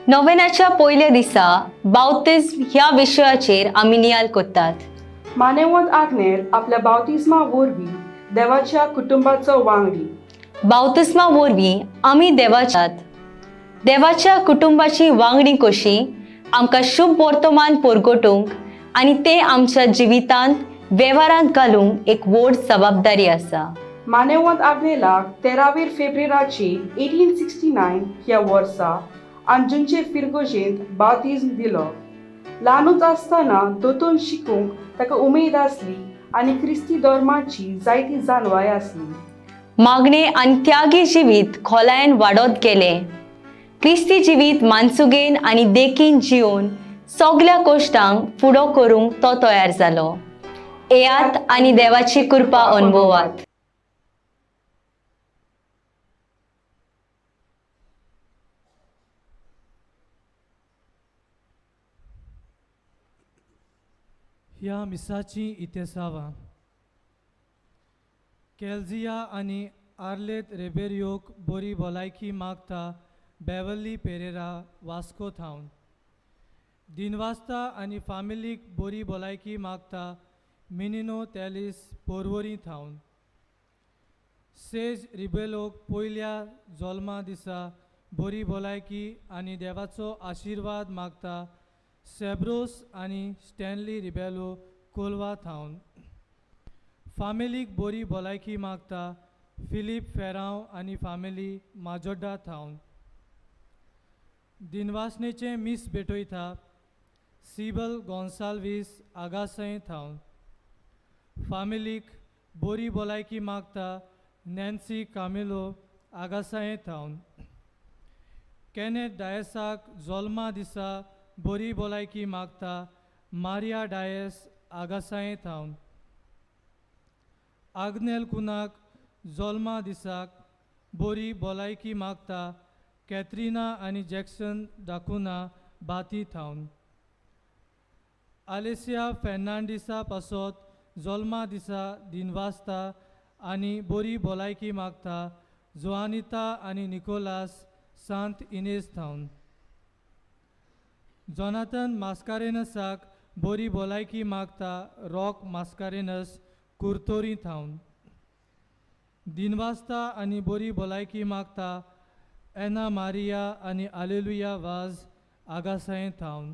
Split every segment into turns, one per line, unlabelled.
नोवेनाच्या पयल्या दिसा बावतिस्म ह्या विशयाचेर आमी नियाल करतात.
मानेवंत आग्नेल आपल्या बावतिस्मा वरवीं देवाच्या कुटुंबाचो वांगडी.
बावतिस्मा वरवीं आमी देवाच्या कुटुंबाची वांगडी कशी आमकां शुभ वर्तमान परगटूंक आनी ते आमच्या जिवितांत वेव्हारांत घालूंक एक व्हड जबाबदारी आसा.
मानेवंत आग्नेलाक 13 फेब्रुवारीची 1869 ह्या वर्सा अंजुंचे फिरगोजेंत बावतिस्म दिलो. ल्हानूच आसतना दोतोन शिकूंक ताका उमेद आसली आनी क्रिस्ती धर्माची जायती जाणवाय आसली.
मागणे आनी त्यागी जिवीत खोलायेन वाडत गेले. क्रिस्ती जिवीत मानसुगेन आनी देखीन जिवन सगळ्या कश्टांक फुडो करूंक तो तयार जालो. येयात आनी देवाची कृपा अनुभवात.
ह्या मिसाची इतेसावा केल्जिया आनी आर्लेत रेबेरियोक बरी भलायकी मागता बेवर्ली पेरेरा वास्को थावन. दिनवास्ता आनी फामिलीक बरी भलायकी मागता मिनिनो तेलीस पोरवोरी थावन. सेज रिबेलोक पयल्या जल्मा दिसा बरी भलायकी आनी देवाचो आशिर्वाद मागता सेब्रोस आनी स्टॅनली रिबेलो कोलवा थावन. फामिलीक बरी भलायकी मागता फिलीप फेरांव आनी फामिली माजोड्डा थावन. दिनवासनेचे मीस भेटयता सिबल गोन्साल्वीस आगासय थावन. फामिलीक बरी भलायकी मागता नॅन्सी कामिलो आगासाय थावन. केनेथ डायसाक जल्मा दिसा बरी भलायकी मागता मारिया डायस आगासाय थावन. आग्नेल कुनाक जल्मा दिसाक बरी भलायकी मागता कॅथरिना आनी जॅक्सन डाकुना बाती थावन. आलेसिया फेर्नांडिसा पासत जल्मा दिसा दिनवासता आनी बरी भलायकी मागता जोआनिता आनी निकोलास सांत इनेज थावन. जोनाथन मास्कारेनसाक बरी भलायकी मागता रॉक मास्कारेनस कुर्तोरी थावन. दिनवासता आनी बरी भलायकी मागता एना मारिया आनी आलेलुया वाज आगासाय थावन.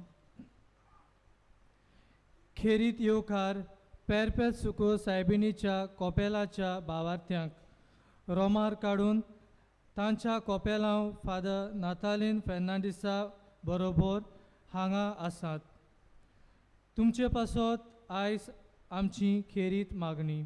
खेरीत येवकार पेरपेत सुको सायबिणीच्या कोपेलाच्या भावार्थ्यांक रोमार काडून तांच्या कोपेलांव फादर नातालीन फेर्नांडिसा बरोबर हांगा आसात. तुमचे पासत आयज आमची खेरीत मागणी.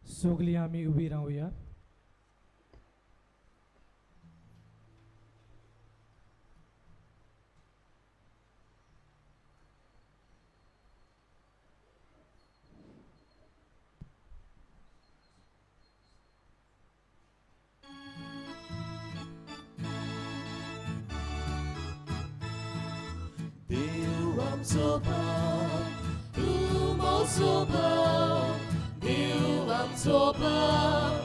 सगळीं आमी उबी रावया.
आमचो भाव तूं म्हजो भाव देव आमचो भाव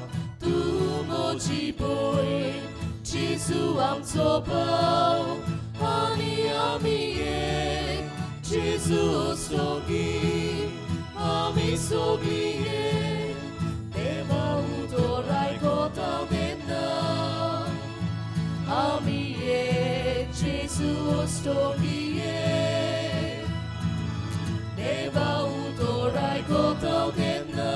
तूं म्हजी भयण जेजू आमचो भाव आनी आमी एक जेजू सोगी आमी सोगली एक देवा उदोराय कोता देना आमी एक जेजू सोगी एक देवा udorai kotau denna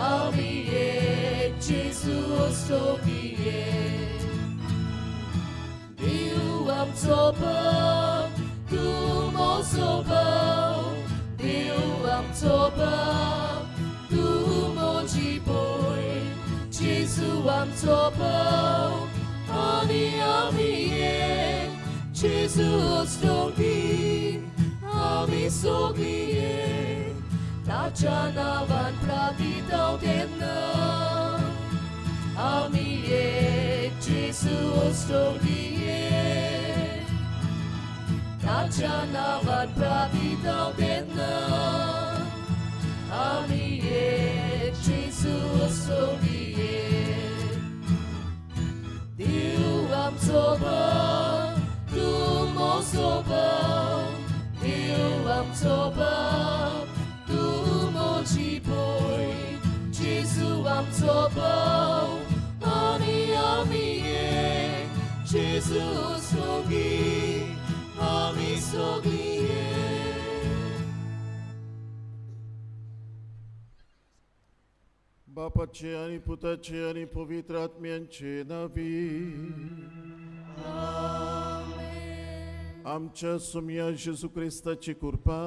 Ami ek Jesus togie Diu am toba Tu mo soba Diu am toba Tu mo jiboy Jesus am toba Ani ami ek Jesus togie Ami sogie Tachanavan praditau denna Ami ek Jesus togie Tachanavan praditau denna Ami ek Jesus togie Diu am soba Tu mo soba Diu am soba Tu mo jiboy Jesu am soba Ani ami ek Jesu sogi Ami sogi
बापाचे आणि पुताचे आणि पवित्र आत्म्यांचे नावी आमच्या सुम्या जेजू क्रिस्ताची कृपा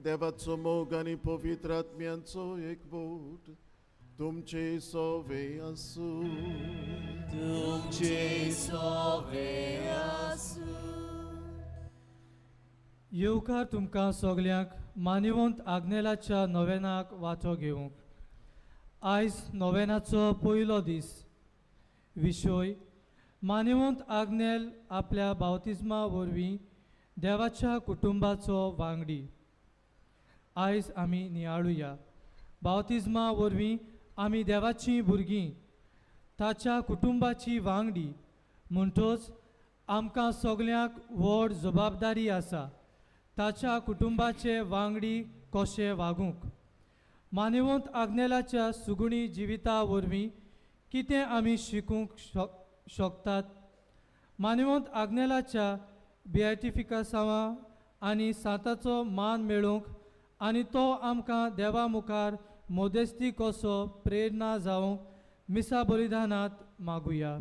देवाचो मोग आणि पवित्र आत्म्यांचो एकवट तुमचे सोवे आसू
तुमचे सोवे आसू
येवकार तुमकां सगल्यांक मानिवंत आग्नेलाच्या नोवेनाक वांटो घेवंक आयज नोवेनाचो पयलो दीस विशय मानिवंत आग्नेल आपल्या बावतिजमा वरवीं देवाच्या कुटुंबाचो वांगडी आयज आमी नियाळुया बावतिजमा वरवीं आमी देवाचीं भुरगीं ताच्या कुटुंबाची वांगडी म्हणटच आमकां सगल्यांक व्हड जबाबदारी आसा ताच्या कुटुंबाचे वांगडी कशें वागूंक मानिवंत आग्नेलाच्या सुगुणी जिविता वरवीं कितें आमी शिकूंक शकतात मानिवंत आग्नेलाच्या बिएटिफिकासावा आनी साताचो मान मेळोवंक आनी तो आमकां देवा मुखार मोदेस्ती कसो प्रेरणा जावंक मिसा बलिदानांत मागुया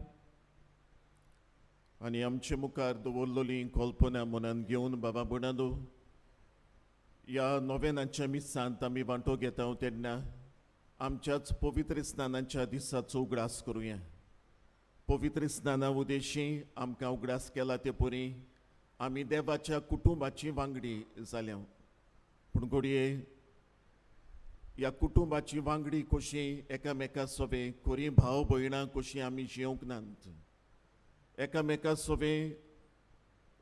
आणि आमचे मुखार दवरलेली कल्पना मनान घेवन बाबा बुणादो ह्या नोवेनाच्या मिसांत आमी वांटो घेता तेन्ना आमच्याच पवित्र स्नानाच्या दिसाचो उगडास करुया पवित्र स्नाना उद्देशी आमकां उगडास केला ते परी आमी देवाच्या कुटुंबाची वांगडी जाल्या पूण घडये ह्या कुटुंबाची वांगडी कशी एकामेका सोबे कोरी भाव भयणां कशी आमी जियोंक नात एकामेका सोबे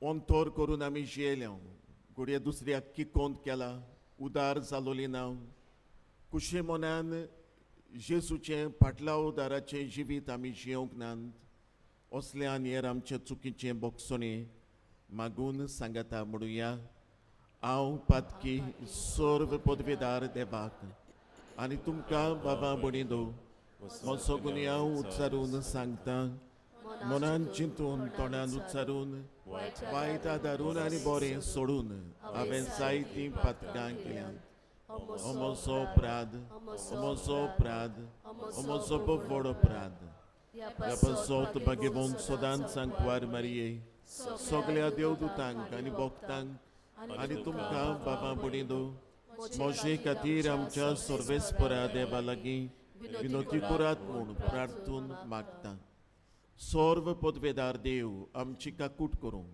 अंतर करून आमी जियेल्या घडये दुसऱ्याक किकोंत केला उदार जालोली नांव कुशे मनान जेजूचें फाटल्या उदाराचें जिवीत आमी जियोंक नात असल्यान हेर आमचे चुकीचें बोगसोनी मागून सांगता म्हणुया हांव पातकी सर्व पदवेदार देवाक आनी तुमकां बाबा बणिदो म्हजो गुन्हे हांव उच्चारून सांगता मनान चिंतून तोंडान उच्चारून वायट आदारून आनी बरें सोडून हांवें जायतीं पातकां केल्यात हो म्हजो अपराध हो म्हजो अपराध हो म्हजो व्हड अपराध ह्या पासत भाग्यवंत सदांच सांकवार मारये सगळ्या देवदूतांक आनी भक्तांक आनी तुमकां बाबा बणिदो म्हजे खातीर आमच्या सर्वेस्परा देवा लागीं विनोती करात म्हूण प्रार्थून मागता सर्व पदवेदार देव आमची काकूट करूं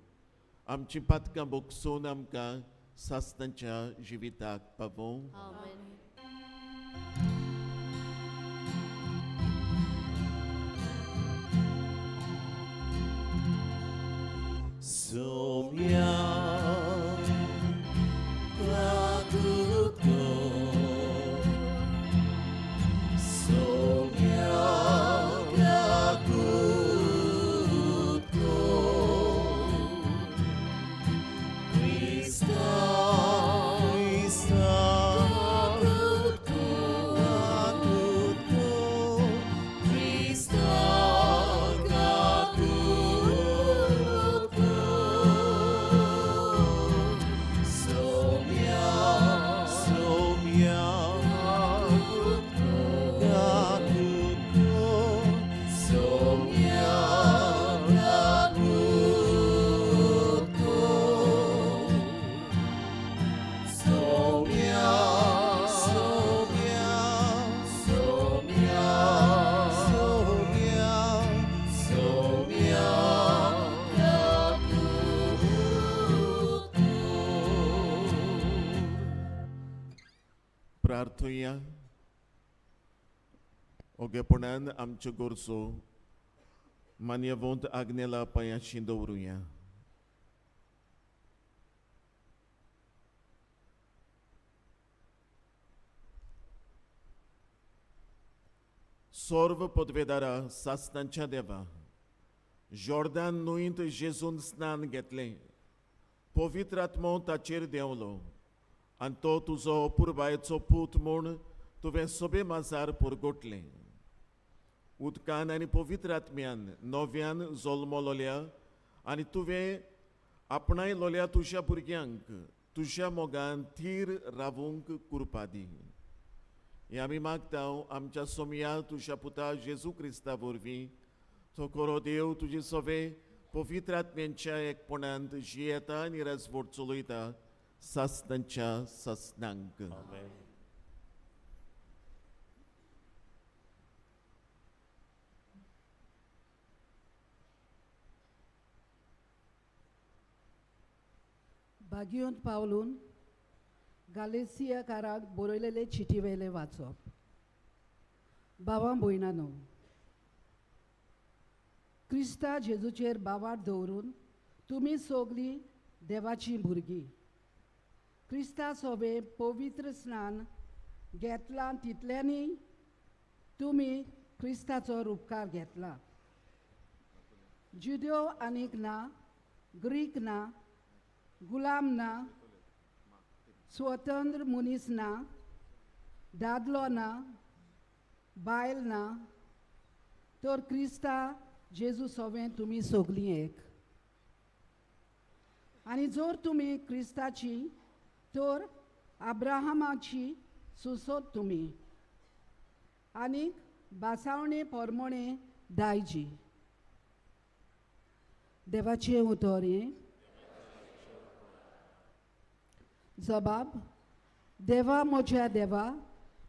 आमची पातकां बोगसून आमकां सासणाच्या जिविताक पावों
सोम्या
प्रार्थुया. ओगेपणान आमच्यो गोरसो मान्यवंत आग्नेला पांयाशी दवरुया. सर्व पदवेदारा सासणांच्या देवा, जॉर्दान न्हंयत जेजून स्नान घेतलें, पवित्र आत्मो ताचेर देंवलो आनी तो तुजो पुरबायचो पूत म्हूण तुवें सोबे माजार पुरगोटलें. उदकान आनी पवित्र आत्म्यान नव्यान जल्मलोल्या आनी तुवें आपणायलोल्या तुज्या भुरग्यांक तुज्या मोगान थीर रावूंक कृपा दी. हें आमी मागतांव आमच्या सोमया तुज्या पुता जेजू क्रिस्ता वरवीं. तो खरो देव तुजे सोबे पवित्र आत्म्यांच्या एकपणांत जियेता आनी राजवट चलयता सासणांच्या सासणांक.
भाग्योंत पावलून गालेसियाकाराक बरयलेले चिटी वेले वाचप. भावां भयणांनो, क्रिस्ता जेजूचेर बाबार दवरून तुमी सगलीं देवाचीं भुरगीं. क्रिस्ता सोबे पवित्र स्नान घेतलां तितल्यांनी तुमी क्रिस्ताचो उपकार घेतला. जुद्यो आनीक ना, ग्रीक ना, गुलाम ना, स्वतंत्र मनीस ना, दादलो ना, बायल ना, तर क्रिस्ता जेजू सोबे तुमी सगलीं एक. आनी जर तुमी क्रिस्ताची तर आब्राहामाची सुसोद तुमी आनीक बासावणे पोरमोणे दायजी. देवाचें उतर हें. जबाब. देवा म्हज्या देवा,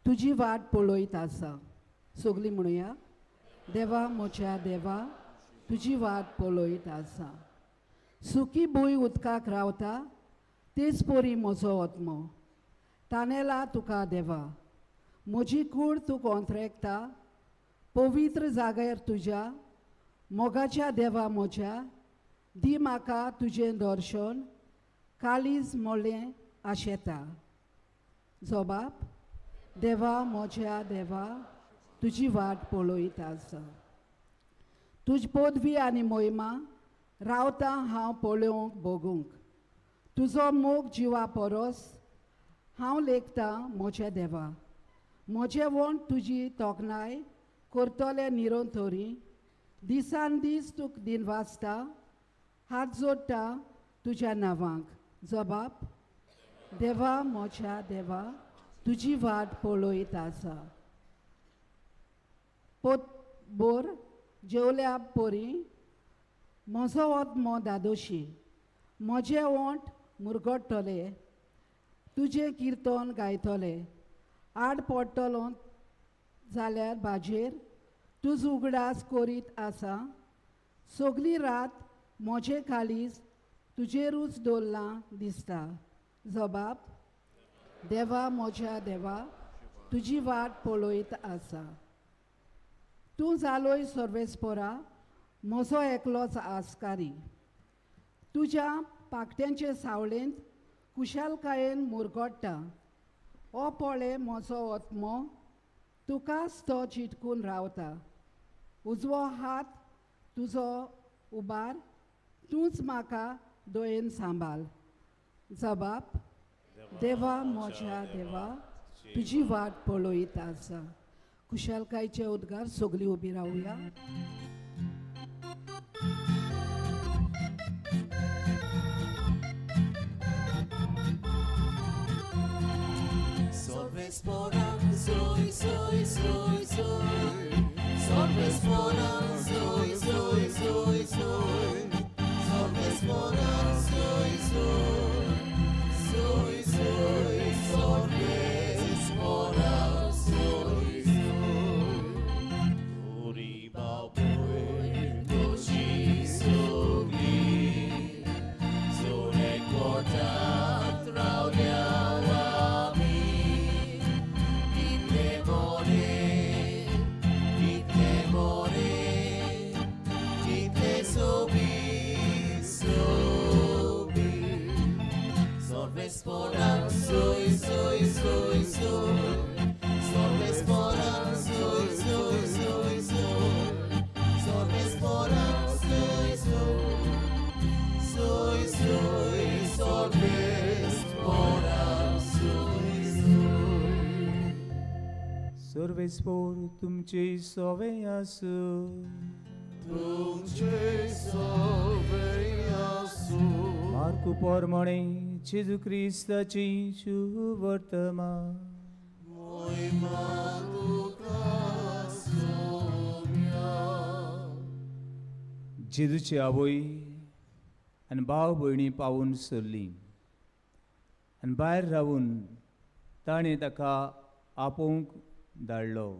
तुजी वाट पळयत आसा. सगलीं म्हणुया. देवा म्हज्या देवा, तुजी वाट पळयत आसा. सुकी भूंय उदकाक रावता तेच पोरी म्हजो आत्मो. तानेला तुका देवा, म्हजी कूड तूं कोंत्रेकता. पवित्र जाग्यार तुज्या मोगाच्या देवा म्हज्या, दी म्हाका तुजें दर्शन. काळीज मोळ्ळें आशेता. जबाब. देवा म्हज्या देवा, तुजी वाट पळयत आसा. तुज पदवी आनी मोहिमा रावता हांव पळोवंक बगूंक. तुजो मोग जिवा परस हांव लेखता म्हज्या देवा. म्हजें वण तुजी तोखणाय करतले निरंतरी. दिसान दीस तुक दिनवासता, हात जोडटा तुज्या नांवांक. जबाब. देवा म्हज्या देवा, तुजी वाट पळयत आसा. बोर जेवल्या पोरी म्हजो आत्मो दादोशी. म्हजें वोंट मुरगडटले, तुजें किर्तन गायतले. आड पडटलो जाल्यार बाजेर तुज उगडास करीत आसा. सगली रात म्हजें काळीज तुजेरूच दवरलां दिसता. जबाब. देवा म्हज्या देवा, तुजी वाट पळयत आसा. तूं जालोय सर्वेस्परा म्हजो एकलोच आसकारी. तुज्या पाकट्यांचे सावळेंत कुशालकायेन मुरगडटा. हो पळे म्हजो आत्मो तुकाच तो चिटकून रावता. उजवो हात तुजो उबार, तूंच म्हाका दोयेन सांबाळ. जबाब. देवा म्हज्या देवा, तुजी वाट पळयत आसा. कुशालकायेचे उद्गार सगलीं उबी रावया.
Sorvesporam, soy, soy, soy, soy. Sorvesporam, soy, soy, soy, soy. Sorvesporam, soy, soy. Soy, soy, sorvesporam, soy, soy. Uriba poi, doshi sogli. Zone corta, traudiała mi.
परमेस्पोर तुमचे सोवे आसू.
तुमचे सोवे आसू.
मार्कू पोरमणे जेजू क्रिस्ताची शुभ वर्तमान.
मोहिमा तुका सोम्या.
जेजूची आवय आनी भाव भयणी पावून सरली आनी भायर रावून ताणें ताका आपोवंक धाडलो.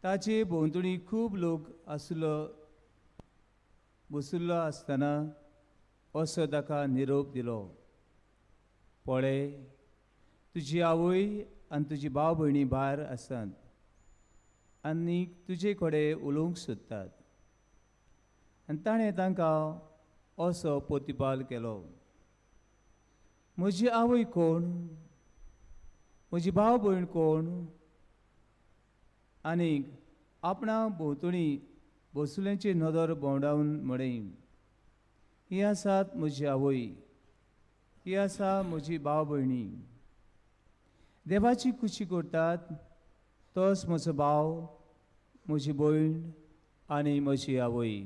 ताचे भोंवतणी खूब लोक बसुल्लो आसतना असो ताका निरोप दिलो. पळय, तुजी आवय आनी तुजी भाव भयणी भायर आसात आनी तुजे कडेन उलोवंक सोदतात. आनी ताणें तांकां असो प्रतिपाल केलो. म्हजी आवय कोण? म्हजी भाव भयण कोण? आनीक आपणा भोंवतणी बसुल्यांची नदर भोंवडावन म्हणें, ही आसात म्हजी आवय, ही आसा म्हजी भाव भयणी. देवाची खुशी करतात तोच म्हजो भाव, म्हजी भयण आनी म्हजी आवय.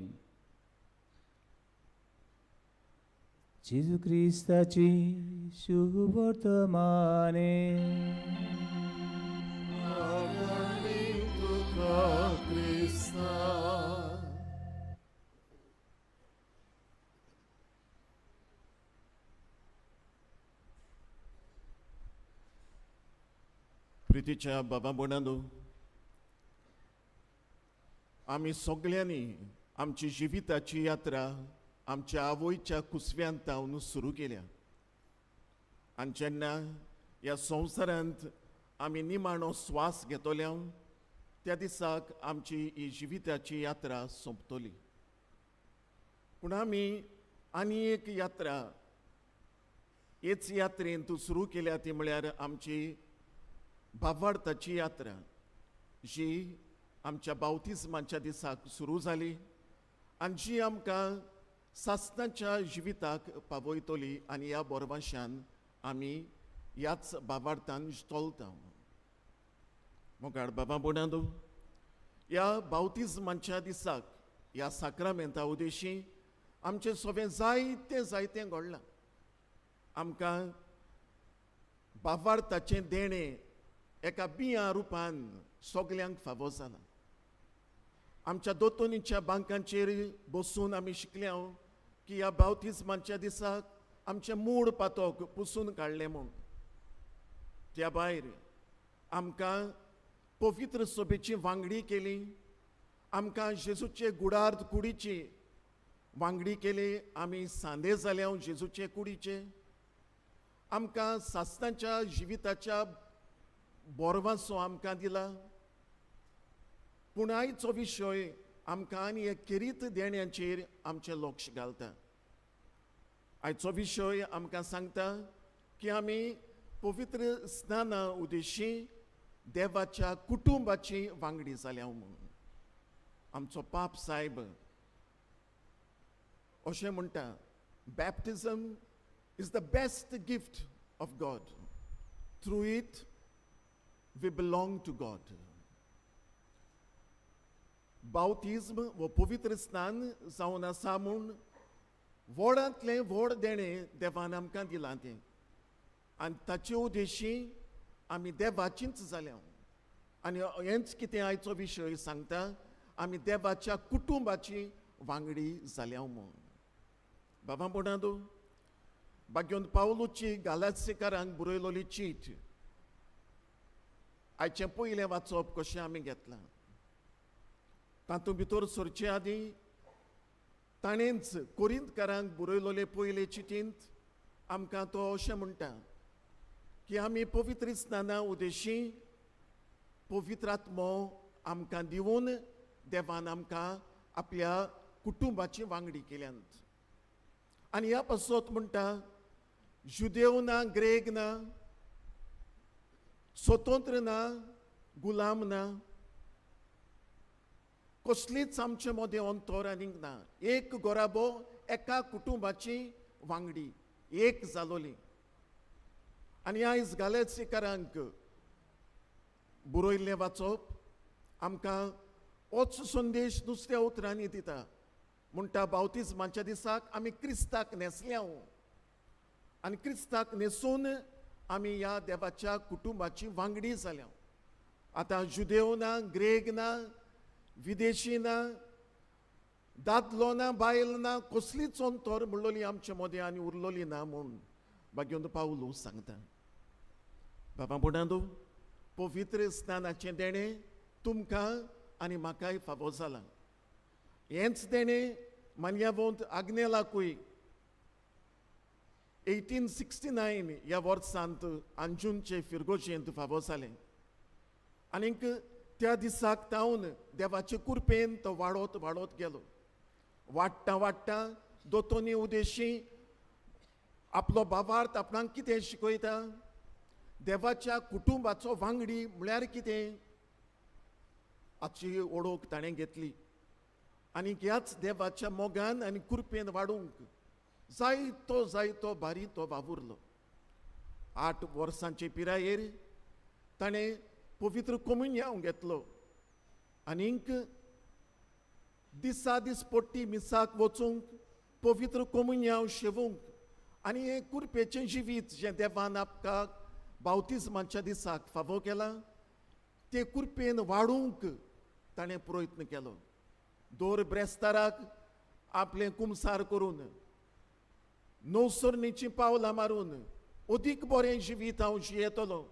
जेजू क्रिस्ताची शुभ वर्तमाने.
आगणी तुका क्रिस्ता.
प्रितीच्या बाबा बोणांदो, आमी सगळ्यांनी आमची जिविताची यात्रा आमच्या आवयच्या कुसव्यांत हांव सुरू केल्या. आनी जेन्ना ह्या संवसारांत आमी निमाणो स्वास घेतल्या त्या दिसाक आमची ही जिविताची यात्रा सोंपतली. पूण आमी आनी एक यात्रा हेच यात्रेंत सुरू केल्या ती म्हळ्यार आमची भावार्थाची यात्रा, जी आमच्या बावतिजमाच्या दिसाक सुरू जाली आनी जी आमकां सासणाच्या जिविताक पावयतली. आनी ह्या बोरवाश्यान आमी ह्याच भावार्थान चलता. मोगाळ बाबा बोणांदो, ह्या बावतिजमाच्या दिसाक ह्या साक्रामेंता उदेशी आमचें सगळें जायतें घडलां. आमकां भावार्थाचें देणें एका बिया रुपान सगल्यांक फावो जालां. आमच्या दोतोनीच्या बांकांचेर बसून आमी शिकल्या की ह्या बावतिजमाच्या दिसाक आमचें मूड पातोक पुसून काडलें म्हूण. त्या भायर आमकां पवित्र सभेची वांगडी केली, आमकां जेजूचे गुडार्थ कुडीची वांगडी केली. आमी सांदे जाल्या जेजूचे कुडीचे. आमकां सासणाच्या जिविताच्या बोरवांचो आमकां दिला. पूण आयचो विशय आमकां आनी एक किरीत देण्याचेर आमचें लक्ष घालता. आयचो विशय आमकां सांगता की आमी पवित्र स्नाना उदेशी देवाच्या कुटुंबाची वांगडी जाल्या म्हणून. आमचो पाप साहेब अशें म्हणटा, baptism is the best gift of God. Through it we belong to God. बावतिज्म वो पवित्र स्नान जावन आसा म्हूण व्हडांतलें व्हड देणें देवान आमकां दिलां तें. आनी ताचे उदेशी आमी देवाचींच जाल्या. आनी हेंच कितें आयचो विशय सांगता, आमी देवाच्या कुटुंबाची वांगडी जाल्या म्हूण. बाबा बोणांदो, बाग्योन पावलुची गालात्सेकारांक बरयलोली चीट आयचें पयलें वाचप कशें आमी घेतलां. तातूंत भितर सरचे आदीं ताणेंच कोरिंतकारांक बरयलोले पयले चिटींत आमकां तो अशें म्हणटा की आमी पवित्र स्नाना उदेशी पवित्र आत्मो आमकां दिवन देवान आमकां आपल्या कुटुंबाची वांगडी केल्यांत. आनी ह्या पासत म्हणटा, जुदेव ना, ग्रेक ना, स्वतंत्र ना, गुलाम ना, कसलीच आमचे मदें अंतर आनीक ना. एक गोराबो एका कुटुंबाची वांगडी एक जालोली. आनी आयज गालेत्सेकारांक बरयल्लें वाचप आमकां होच संदेश दुसऱ्या उतरांनी दिता. म्हणटा बावतिजमाच्या दिसाक आमी क्रिस्ताक न्हेसल्या आनी क्रिस्ताक न्हेसून आमी ह्या देवाच्या कुटुंबाची वांगडी जाल्या. आतां जुदेव ना, ग्रेक ना, विदेशी ना, दादलो ना, बायल ना, कसलीच अंतर म्हणलोली आमचे मदें आनी उरलोली ना म्हूण भाग्योंत पावलो सांगता. बाबा बुडांदो, पवित्र स्नानाचें देणें तुमकां आनी म्हाकाय फावो जालां. हेंच देणें मान्यावंत आग्नेलाकूय 1869 ह्या वर्सांत अंजूनचे फिरगोशेंत फावो जालें. आनीक त्या दिसाक तावन देवाचे कृपेन तो वाडत वाडत गेलो. वाडटा वाडटा दोतोनी उदेशी आपलो भावार्थ आपणाक कितें शिकयता, देवाच्या कुटुंबाचो वांगडी म्हळ्यार कितें हाची ओळख ताणें घेतली. आनी ह्याच देवाच्या मोगान आनी कृपेन वाडूंक जायतो बारी तो वावुरलो. 8 वर्सांचे पिरायेर ताणें पवित्र कम्युनियन घेतलो. आनीक दिसा दीस पडटी मिसाक वचूंक, पवित्र कम्युनियन शेवूंक आनी हें कृपेचें जिवीत जें देवान आमकां बावतिजमाच्या दिसाक फावो केलां ते कृपेन वाडूंक ताणें प्रयत्न केलो. दर ब्रेस्ताराक आपलें कुमसार करून, नवसरणीचीं पावलां मारून अदीक बरें जिवीत हांव जियेतलो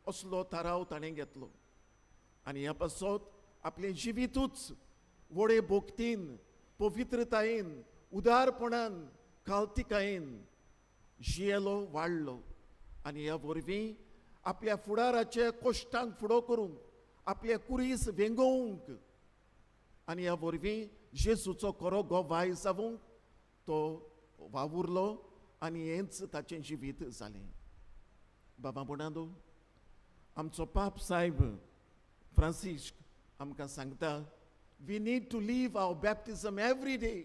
असलो थाराव ताणें घेतलो. आनी ह्या पासत आपलें जिवीतूच व्हडे भोक्तीन, पवित्रतायेन, उदारपणान, खालतिकायेन जियेलो, वाडलो. आनी ह्या वरवीं आपल्या फुडाराचे कश्टांक फुडो करूंक, आपले कुरीस वेंगोवंक आनी ह्या वरवीं जेजूचो खरो गोवाय जावंक तो वावुरलो आनी हेंच ताचें जिवीत जालें. बाबा बुडांदो, आमचो पाप साहेब फ्रांसीस आमकां सांगता, we need to live our baptism every day.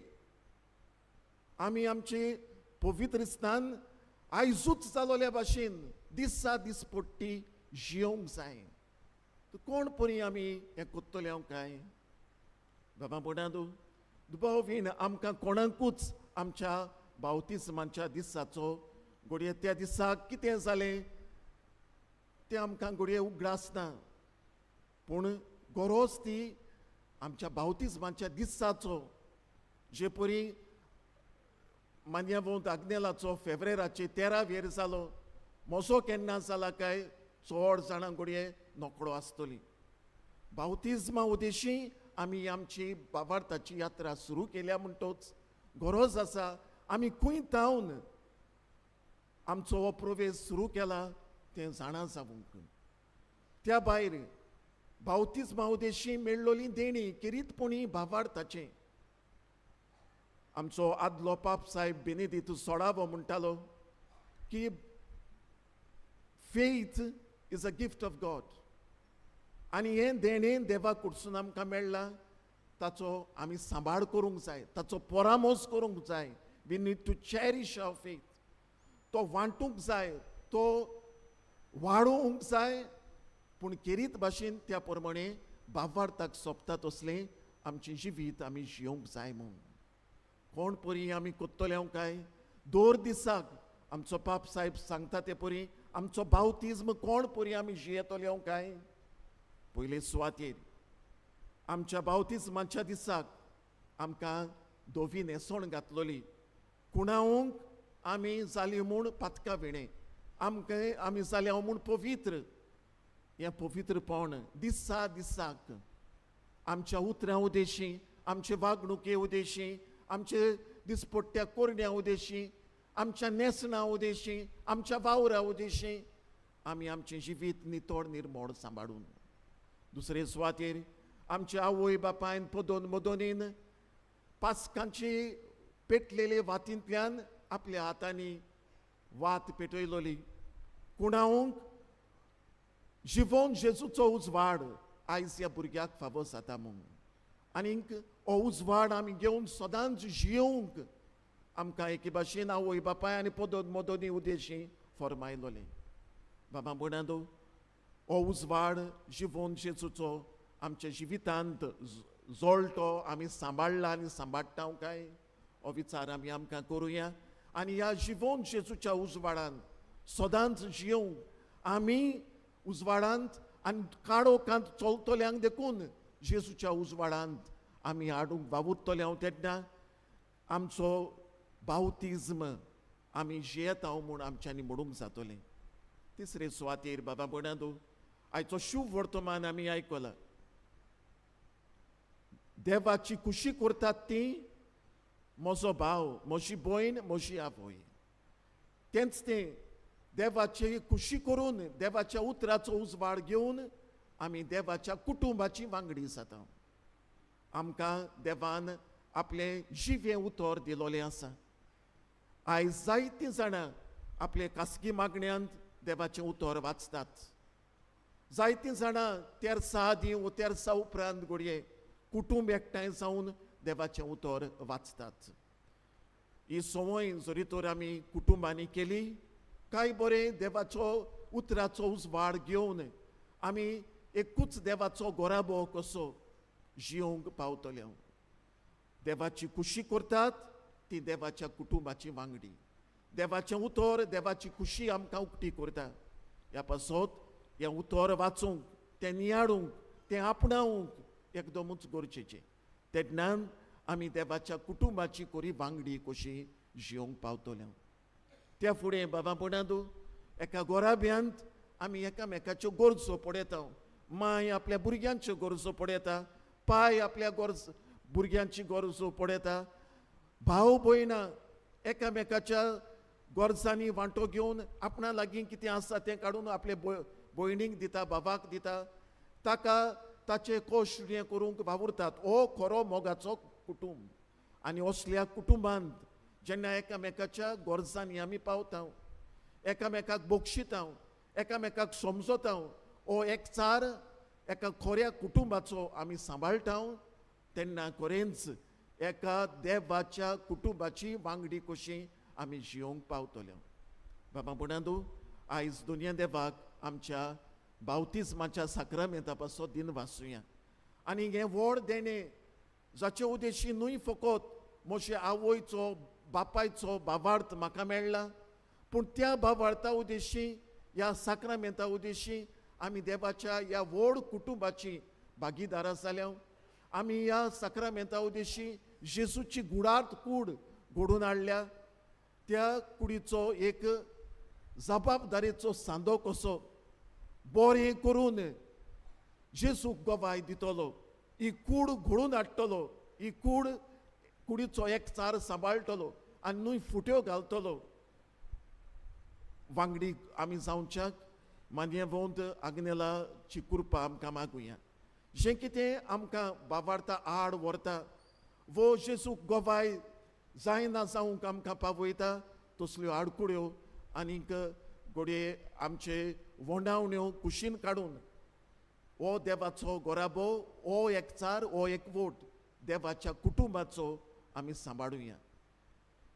आमी आमचे पवित्र स्नान आयजूच जालोल्या भाशेन दिसा दीस पडटी जियोंक जाय. कोण परी आमी हें कोत्तले हांव काय? बाबा बुडांदो, दुबावीन आमकां कोणाकूच आमच्या बावतिजमाच्या दिसाचो घडये त्या दिसाक कितें जालें तें आमकां घडये उगडास ना. पूण गरज ती आमच्या बावतिजमाच्या दिसाचो जे परी मान्यावंत आग्नेलाचो फेब्रेराचे 13 जालो, म्हजो केन्ना जाला काय चड जाणां घडये नोकळो आसतली. बावतिजमा उदेशी आमी आमची बाबार्थाची यात्रा सुरू केल्या म्हणटोच गरज आसा आमी खंय तावन आमचो हो प्रवेश सुरू केला तें जाणा जावंक. त्या भायर बावतिजमा उदेशी मेळ्ळोली देणी किरीतपणी भावार्थाचें. आमचो आदलो पाप साहेब बेनेदित 16 म्हणटालो की faith is a gift of God. आनी हें देणें देवा कडसून आमकां मेळ्ळां ताचो आमी सांबाळ करूंक जाय, ताचो परामोस करूंक जाय. We need to cherish our faith. तो वांटूंक जाय, तो वाडोवंक जाय, पूण केरीत भाशेन त्या प्रमाणे भावार्थाक सोंपता तसलें आमचें जिवीत आमी जियोंक जाय म्हूण. कोण परी आमी कोत्तले हांव काय? दर दिसाक आमचो पाप साहेब सांगता ते परी आमचो बावतिजम कोण परी आमी जियेतले हांव काय? पयले सुवातेर आमच्या बावतिजमाच्या दिसाक आमकां दोवी न्हेसोण घातलोली. कुणावंक आमी जाली म्हूण पातका विणे, आमी जाल्या म्हूण पवित्र. हें पवित्रपण दिसा दिसाक आमच्या उतरां उदेशी, आमचे वागणुके उदेशी, आमचे दिसपट्ट्या कोरण्या उदेशी, आमच्या न्हेसणां उदेशी, आमच्या वावरा उदेशी आमी आमचें जिवीत नितळ निर्मळ सांबाळून. दुसरे सुवातेर आमच्या आवय बापायन पदोन मदोनीन पास्कांची पेटलेले वातींतल्यान आपल्या हातांनी वात पेटयलोली. कुणावंक जिवोन जेजूचो उजवाड आयज ह्या भुरग्याक फावो जाता म्हूण. आनीक हो उजवाड आमी घेवन सदांच जियोंक आमकां एके भाशेन आवय बापाय आनी पदोन मदोनी उदेशी फरमायलोलें. बाबा बुडांदो, हो उजवाड जिवोन जेजूचो आमच्या जिवितांत जोळटो आमी सांबाळला आनी सांबाळटा काय हो विचार आमी आमकां करुया आनी ह्या जिवोन जेजूच्या उजवाडांत सदांच जियोंक आमी उजवाडांत आनी काळोखांत चलतल्यांक देखून जेजूच्या उजवाडांत आमी हाडूंक वावुरतले हांव तेन्ना आमचो बावतिज्म आमी जियेत हांव म्हूण आमच्यांनी म्हणूंक जातलें. तिसरे सुवातेर बाबा भयणांदो आयचो शुभ वर्तमान आमी आयकला. देवाची खुशी करतात ती म्हजो भाव, म्हजी भयण, म्हजी आवय. तेंच तें देवाची खुशी करून देवाच्या उतराचो उजवाड घेवन आमी देवाच्या कुटुंबाची वांगडी जाता. आमकां देवान आपलें जिवें उतर दिलोलें आसा. आयज जायतीं जाणां आपले खासगी मागण्यांत देवाचें उतर वाचतात. जायतीं जाणां तेरसा आदीं व तेरसा उपरांत घडये कुटूंब एकठांय जावन देवाचें उतर वाचतात. ही संवय जरी तर आमी कुटुंबांनी केली काय बरें देवाचो उतराचो उजवाड घेवन आमी एकूच देवाचो गोराबो कसो जियोंक पावतले. देवाची खुशी करतात ती देवाच्या कुटुंबाची वांगडी. देवाचें उतर देवाची खुशी आमकां उक्ती करता. ह्या पासत हें उतर वाचूंक तें नियाळूंक तें आपणावंक एकदमूच गरजेचें. तेन्नान आमी देवाच्या कुटुंबाची कोरी वांगडी कशी जियोंक पावतले. त्या फुडें बाबा भयणांदो एका गोराब्यांत आमी एकामेकाच्यो गरजो पळयता. माय आपल्या भुरग्यांच्यो गरजो पळयता, पाय आपल्या भुरग्यांची गरजो पळयता. भाव भयणां एकामेकाच्या गरजांनी वांटो घेवन आपणा लागीं कितें आसा तें काडून आपले भयणीक दिता, बाबाक दिता, ताका ताचे कोश हें करूंक वावुरतात. हो खरो मोगाचो कुटूंब. आनी असल्या कुटुंबांत जेन्ना एकामेकाच्या गरजांनी आमी पावता, एकामेकाक बक्षिता, एकामेकाक समजता, हो एकचार एका खऱ्या कुटुंबाचो आमी सांबाळटा, तेन्ना खरेंच एका देवाच्या कुटुंबाची वांगडी कशी आमी जियोंक पावतले. बाबा भयणांदो आयज दुनिया देवाक आमच्या बावतिजमाच्या साक्रामेंता पासो दिन वाचुया. आनी हें व्हड देणें जाचे उद्देशी न्हय फकत म्हज्या आवयचो बापायचो भावार्थ म्हाका मेळ्ळा, पूण त्या भावार्था उद्देशी ह्या साक्रामेंता उद्देशी आमी देवाच्या ह्या व्हड कुटुंबाची भागीदारां जाल्या. आमी ह्या साक्रामेंता उद्देशी जेजूची गुडार्थ कूड घडोवन हाडल्या. त्या कुडीचो एक जबाबदारेचो सांदो कसो बरें करून जेजूक गोवाय दितलो, ही कूड घडोवन हाडटलो, ही कुडीचो एकचार सांबाळटलो आनी न्हय फुट्यो घालतलो. वांगडी आमी जावच्याक मान्यवंत आग्नेलाची कृपा आमकां मागुया. जें कितें आमकां भावार्था आड व्हरता वो जेजूक गोवाय जायना जावंक आमकां पावयता, तसल्यो आडकुड्यो आनीक घडये आमचे वोंडावण्यो कुशीन काडून हो देवाचो गोराबो, हो एकचार, हो एकवोट देवाच्या कुटुंबाचो आमी सांबाळुया.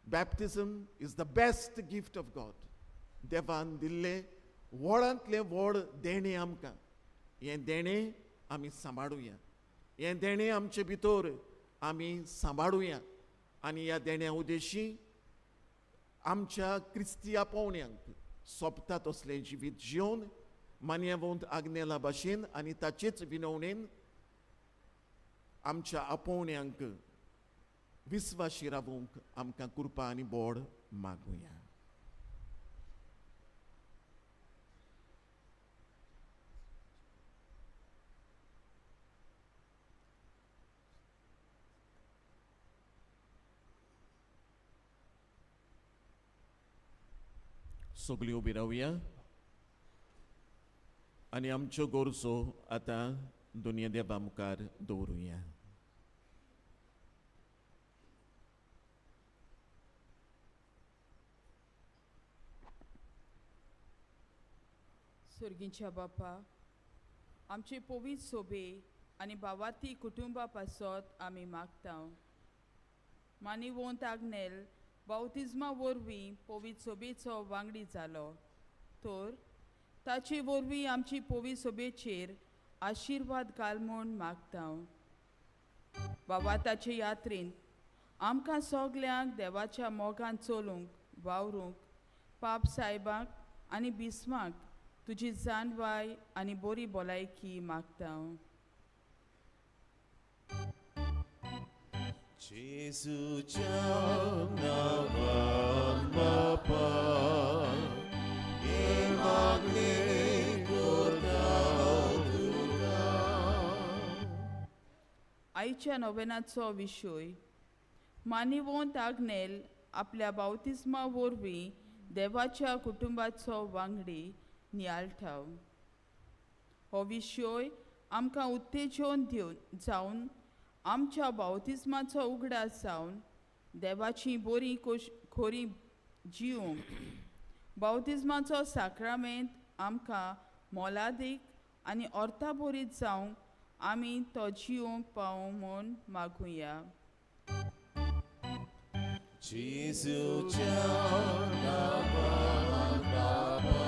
Baptism is the best gift of God. देवान दिल्लें व्हडांतलें व्हड देणें आमकां. हें देणें आमी सांबाळुया. हें देणें आमचे भितर आमी सांबाळुया आनी ह्या देण्या उद्देशी आमच्या क्रिस्ती आपोवण्यांक सोबता तसलें जिवीत जिवन मान्यवंत आग्नेला भाशेन आनी ताचेच विनवणेन आमच्या आपोवण्यांक विस्वाशी रावूंक आमकां कृपा आनी बोड मागुया. सगळीं उबी रावया आनी आमच्यो गरजो आतां दुनिया देवा मुखार दवरुया.
सर्गींच्या बापा, आमचे पवित्र सोबे आनी भावार्थी कुटुंबा पासत आमी मागता. मानिवंत आग्नेल बावतिजमा वरवीं पवित्र सोबेचो वांगडी जालो, तर ताचे वरवीं आमची पवित्र सभेचेर आशिर्वाद घाल म्हूण मागता. बाबा ताचे यात्रेंत आमकां सगल्यांक देवाच्या मोगान चलूंक वावरूंक पाप सायबाक आनी बिस्माक तुजी जानवाय आनी बरी भलायकी मागता.
जेजूच्या नांवान बापा हे मागणे करता तुका.
आयच्या नोवेनाचो विशय मानिवंत आग्नेल आपल्या बावतिस्मा वरवीं देवाच्या कुटुंबाचो वांगडी नियाळटा. हो विशय आमकां उत्तेजन दिवन जावन आमच्या बावतिस्माचो उगडास जावन देवाची बरी खोरी जिवंक बावतिस्माचो साक्रामेंत आमकां मोलादीक आनी अर्थाभरीत जावंक आमी तो जिवंक पावूं म्हूण मागुया.
जेजूच्या नांवान बापा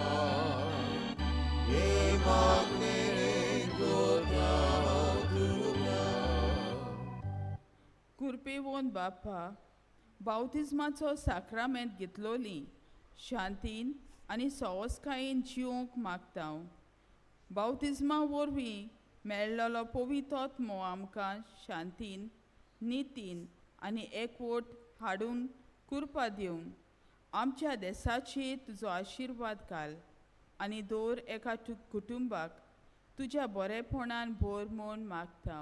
हे मागणे करता तुका.
कृपेवंत बापा, बावतिस्माचो साक्रामेंत घेतलोली शांतीन आनी सवस्कायेन जिवंक मागता. बावतिस्मा वरवीं मेळ्ळलो पवित्रोत्मो आमकां शांतीन नितीन आनी एकवट हाडून कृपा दिवन आमच्या देशाचेर तुजो आशिर्वाद घाल आनी दर एका कुटुंबाक तुज्या बरेपणान भर म्हूण मागता.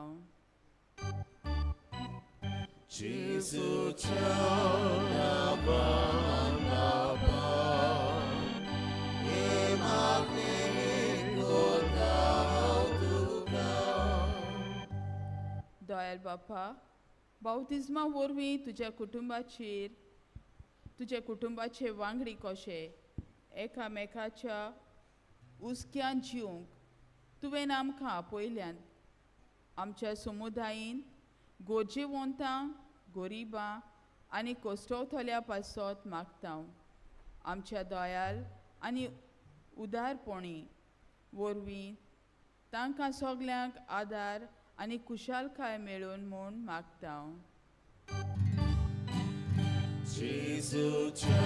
जेजूच्या नांवान बापा हे मागणे करता तुका.
दयाल बापा, बावतिस्मा वरवीं तुज्या कुटुंबाचे वांगडी कशे एकामेकाच्या उस्क्यान जिवंक तुवें आमकां आपयल्यान आमच्या समुदायीन गोरजेवंतां गोरिबां आनी कोश्टवतल्या पासत मागता. आमच्या दयाल आनी उदारपणी वरवीं तांकां सगल्यांक आदार आनी कुशालकाय मेळून म्हूण मागता.
जेजूच्या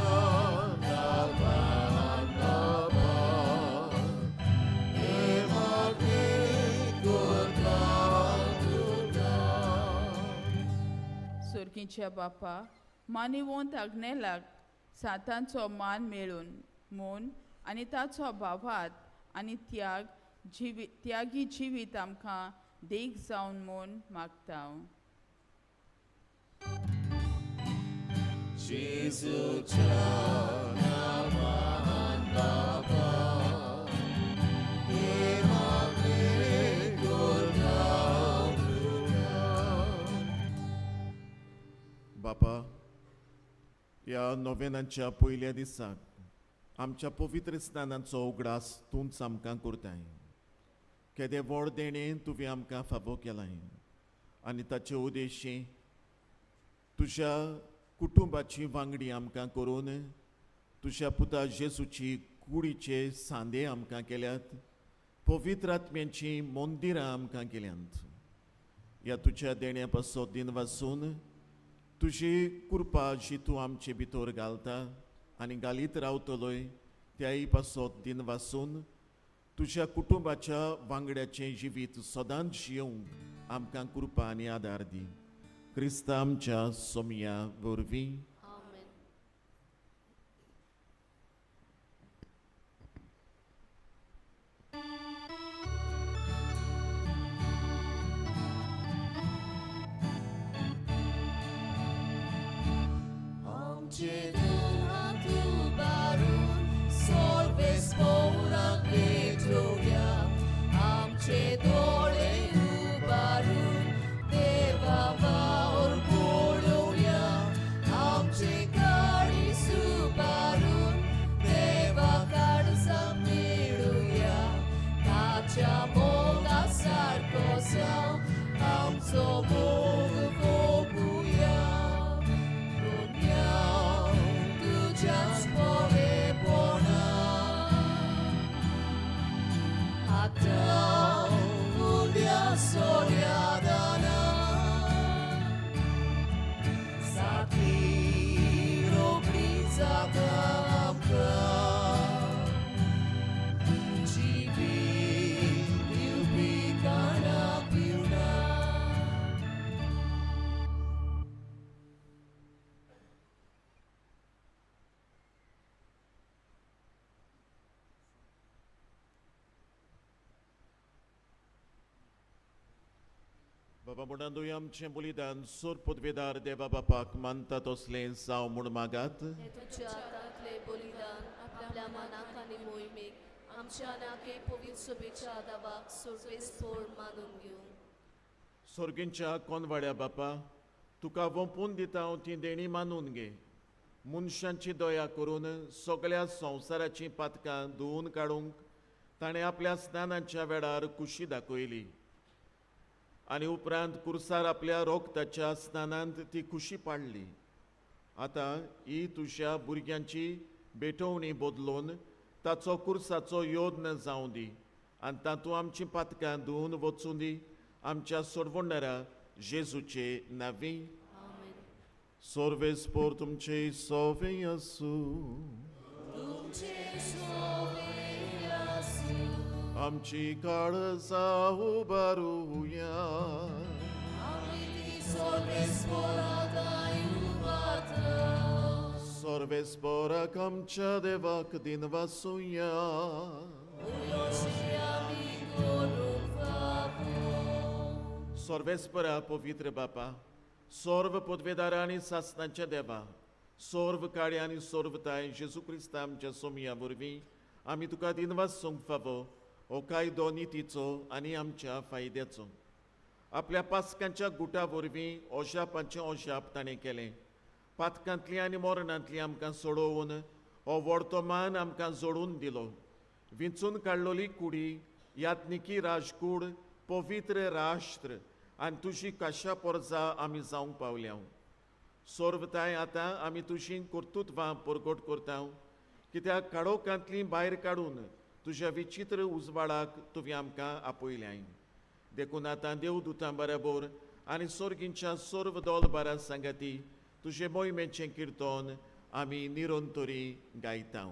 नांवान बापा हे मागणे करता तुका.
सुर्गीच्या बापा, मानिवंत आग्नेलाक सातांचो मान मेळून म्हूण आनी ताचो भावात आनी त्यागी जिवीत आमकां देख जावन म्हूण मागता.
जेजूच्या नांवान बापा हे मागणे करता तुका.
बापा, ह्या नोवेनाच्या पयल्या दिसाक आमच्या पवित्र स्नानाचो उगडास तूंच आमकां करताय. केदे व्हड देणें तुवें आमकां फावो केलाय आनी ताचे उद्देशी तुज्या कुटुंबाची वांगडी आमकां करून तुज्या पुता जेजूची कुडीचे सांदे आमकां केल्यात. पवित्र आत्म्याची मंदिरां आमकां केल्यांत. ह्या तुज्या देण्या पासत दिन वाचून तुजी कृपा जी तूं आमचे भितर घालता आनी घालीत रावतलोय त्याय पासत दिन वाचून तुज्या कुटुंबाच्या वांगड्याचें जिवीत सदांच जिवंक आमकां कृपा आनी आदार दी. क्रिस्ता आमच्या सोमया वरवीं.
आमचे हात उबारून सर्वेस पौराक भेटूया. आमचे डोळे उबारून देवा वावर पळोवया. आमचे गाडी सुबारून देवा कडसा मेळुया. ताच्या मोगा सारको जावं आमचो मोग भोगुया.
बाबा म्हणून आमचें बलिदान सोर पदवेदार देवा बापाक मानता तसलें जावं म्हूण मागात.
हे तुझ्या हातांतले बलिदान आपल्या मनाक आनी मोहिमेक आमच्या नाके पवित्र सभेच्या दावाक सर्वेस्पोर मानून घेवं.
सोर्गींच्या कोनवाड्या बापा, तुका वंपून दिता हांव ती देणी मानून घे. मनशांची दया करून सगळ्या संवसाराची पातकां धुवन काडूंक ताणें आपल्या स्नानाच्या वेळार कुशी दाखयली आनी उपरांत कुर्सार आपल्या रोगताच्या स्नानांत ती खुशी पाडली. आतां ही तुज्या भुरग्यांची भेटवणी बदलून ताचो कुर्साचो योद्न जावं दी आनी तातूंत आमची पातकां धुवन वचूं दी. आमच्या सोडवणारा जेजूचे नांवी. सोर्वेस्पोर तुमचे सोवे आसूं.
तुमचे सोबे आसूं.
आमची काळजां उबारुया.
आमी ती सर्वेस्पोरादाय उबारता.
सोर्वेस्पोराक आमच्या देवाक दिन वासुया.
उलोशी आमी करूंक वापो.
सोर्वेस्परा पवित्र बापा, सोर्व पदवेदार आनी सासणाच्या देवा, सोर्व काळे आनी सोर्वताय जेजू क्रिस्त आमच्या सोमया वरवीं आमी तुका दिनवासूंक फावो हो कायदो नितीचो आनी आमच्या फायद्याचो. आपल्या पासकांच्या गुटा वरवीं ओशापाचें ओशाप ताणें केलें. पातकांतली आनी मोरणांतली आमकां सोडोवन हो व्हडतो मान आमकां जोडून दिलो. विंचून काडलोली कुडी यात्निकी राजकूड पवित्र राष्ट्र आनी तुजी काशा पोरजां आमी जावंक पावल्या. सोर्वताय आतां आमी तुजी कर्तुत्वां परगट करता, कित्याक काडोकांतली भायर काडून तुज्या विचित्र उजवाडाक तुवें आमकां आपयल्याय. देखून आतां देवदूतां बरोबर आनी सोर्गींच्या सोर्व दोल बारा सांगाती तुजे मोहिमेचें किर्तन आमी निरंतरी गायता.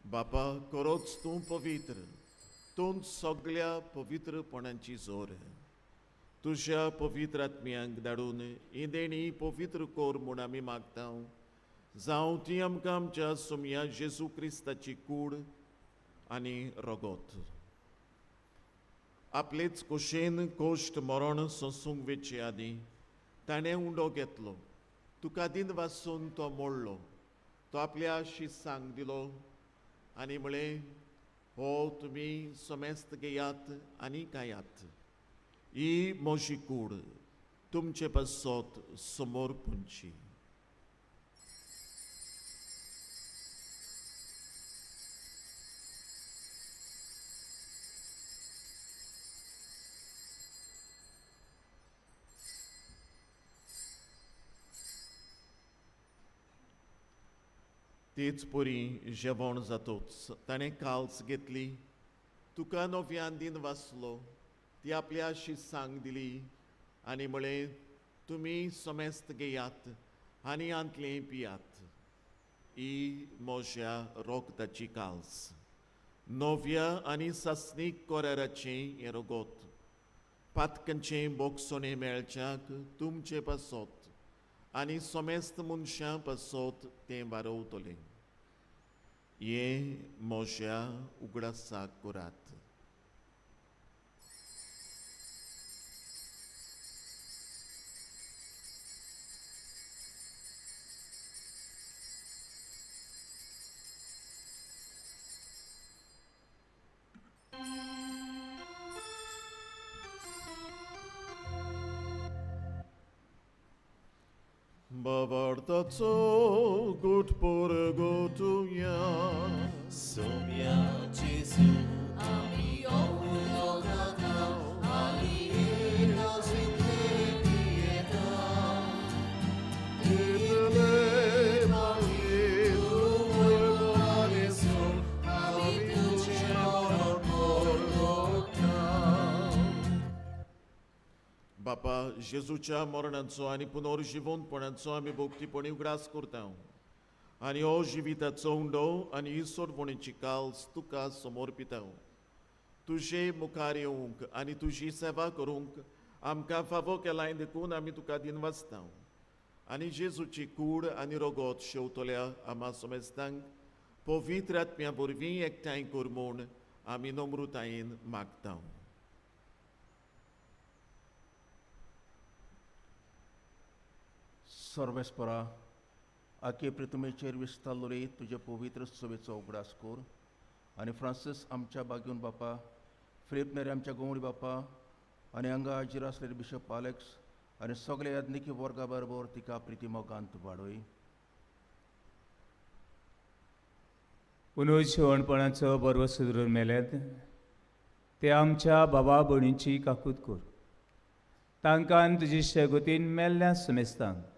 बापा, खरोच तूं पवित्र, तूं सगळ्या पवित्रपणांची जोर. तुज्या पवित्र आत्म्यांक धाडून ही देणी पवित्र कोर म्हूण आमी मागता. जावं ती आमकां आमच्या सोमया जेजू क्रिस्ताची कूड आनी रगत. आपलेच कुशेन कोश्ट मरण सोंसूंक वेचे आदी ताणें उंडो घेतलो. तुका दिन वासून तो मोडलो. तो आपल्या शिसांक दिलो आनी म्हळें, हो तुमी सोमेस्त घेयात आनी खायात. ही म्हजी कूड तुमचे पासत समोर पुंची. तीच पुरी जेवण जातूच ताणें काल्स घेतली. तुका नव्यान दिन वाचलो. ती आपल्या शिसांक दिली आनी म्हळें, तुमी सोमेस्त घेयात आनी आंतलें पियात. ही म्हज्या रोगताची काल्स. नव्या आनी सासणीक कोराराचें हें रगत. पातकांचें बोगसोणें मेळच्याक तुमचे पासत आनी सोमेस्त मनशां पासत तें वारवतलें. ये मोज्या उगडासाक करात. Bavartaco gut por gotuja.
Somia Gesù, ami ognogata, alieno svinte pietà.
Idele Mario, vuelvo
Ami ducemor porgota.
बापा जेजूच्या मरणाचो आनी पुनर्जिवंतपणाचो आमी भोगतीपणी उगडास करता आनी हो जिविताचो उंडो आनी इसोडपणीची काल्स तुका समर्पिता. तुजे मुखार येवंक आनी तुजी सेवा करूंक आमकां फावो केलाय देखून आमी तुका दिनवासता. आनी जेजूची कूड आनी रगत शेवतल्या आमा समेस्तांक पवित्र आत्म्या वरवीं एकठांय कर म्हूण आमी नम्रतायेन मागता.
सर्वेस्परा आखे प्रितमेचेर विस्तारलोरी तुजे पवित्र सभेचो उगडास कर आनी फ्रांसीस आमच्या बागून बापा, फिलिप नेरे आमच्या गोवळी बापा आनी हांगा हाजीर आसलेले बिशप आलेक्स आनी सगळे याज्ञिकी वर्गा बरोबर तिका प्रिती मोगांत वाडय.
पुनूज शेवणपणाचो बरो सुदरून मेल्यात ते आमच्या बाबा भयणीची काकूत कर. तांकां तुजे शेगोतीन मेल्ल्या समेस्तांक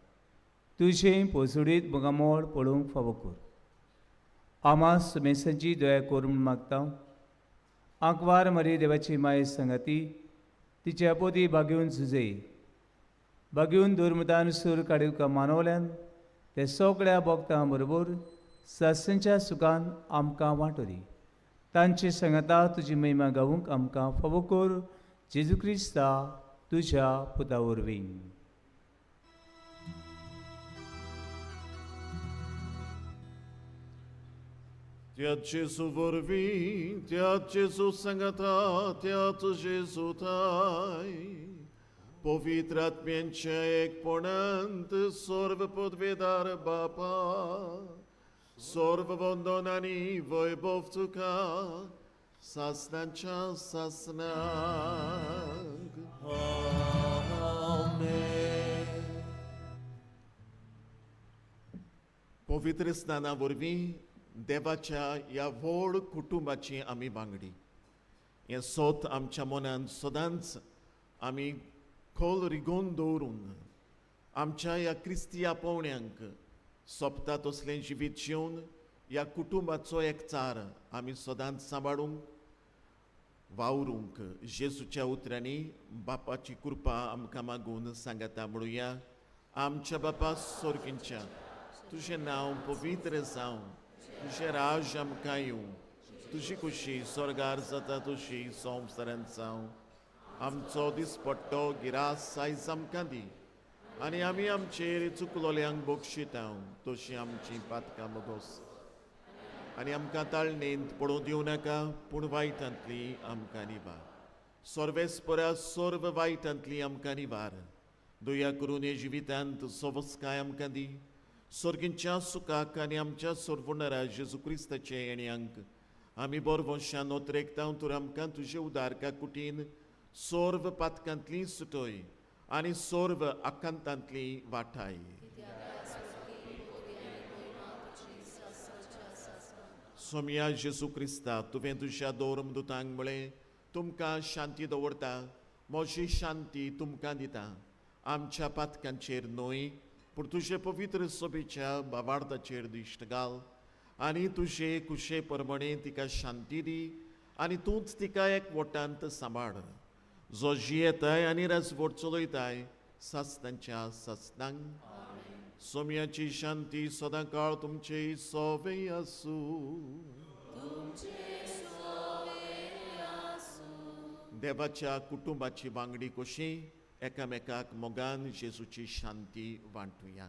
तुजें पोसडीत मोगामोड पळोवंक फावो कर. आमा समेस्तांची दया कर म्हूण मागता. आंकवार मरी देवाची माय संगाती तिच्या पोती बागेवन झुजय. बागेवन दुर्मतान सूर काडूक मानवल्यान ते सगळ्या भक्तां बरोबर सासणच्या सुखान आमकां वांटोरी. तांची संगता तुजी महिमा गावूंक आमकां फावो कर. जेजू क्रिस्ता तुझ्या पुता वरवीं.
त्यात जेजू वरवीं, त्यात जेजू संगता, त्यात जेजू थाय. पवित्र आत्म्यांच्या एकपणांत सर्व पदवेदार बापा, सर्व वंदन आनी वैभव तुका सासणांच्या सासणांक. पवित्र स्नाना वरवीं देवाच्या ह्या व्हड कुटुंबाची आमी वांगडी. हें सोत आमच्या मनांत सदांच आमी खोल रिगोवन दवरून आमच्या ह्या क्रिस्ती आपोवण्यांक सोंपता तसलें जिवीत जिवन ह्या कुटुंबाचो एकचार आमी सदांच सांबाळूंक वावरूंक जेजूच्या उतरांनी बापाची कृपा आमकां मागून सांगता. म्हणुया, आमच्या बापा स्वर्गींच्या, तुजें नांव पवित्र जावं, तुजें राज आमकां येवं, तुजी खुशी स्वर्गार जाता तशी संवसारांत जावं. आमचो दिसपट्टो गिरास आयज आमकां दी आनी आमी आमचेर चुकलोल्यांक बक्षिता तशी आमची पातकां मोगोस. आनी आमकां ताळणेंत पडूं दिवं नाका, पूण वायटांतली आमकां निवार. सर्वेस्परा सर्व वायटांतली आमकां निवार. दया करून हे जिवितांत सवस्काय आमकां दी. सर्गींच्या सुखाक आनी आमच्या सर्वुणरा जेजू क्रिस्ताचे येण्याक आमी बरवंशान नोतरेकता. तर आमकां तुजे उदारका कुटीन सर्व पातकांतली सुटय आनी सर्व आकांतांतली वाटाय. सोम्या जेजू क्रिस्ता, तुवें तुज्या दोरमदुतांक म्हळें, तुमकां शांती दवरता, म्हजी शांती तुमकां दिता. आमच्या पातकांचेर न्हय, पूण तुजे पवित्र सभेच्या भावार्थाचेर दिश्ट घाल आनी तुजे कुशे प्रमाणे तिका शांती दी आनी तूंच तिका एकवटांत सांबाळ. जो जियेताय आनी राजवट चलयताय सासणांच्या सासणांक. सोम्याची शांती सदां काळ तुमचे सोबे आसूं. देवाच्या कुटुंबाची वांगडी कशी एकामेकाक मोगान जेजूची शांती वांटुया.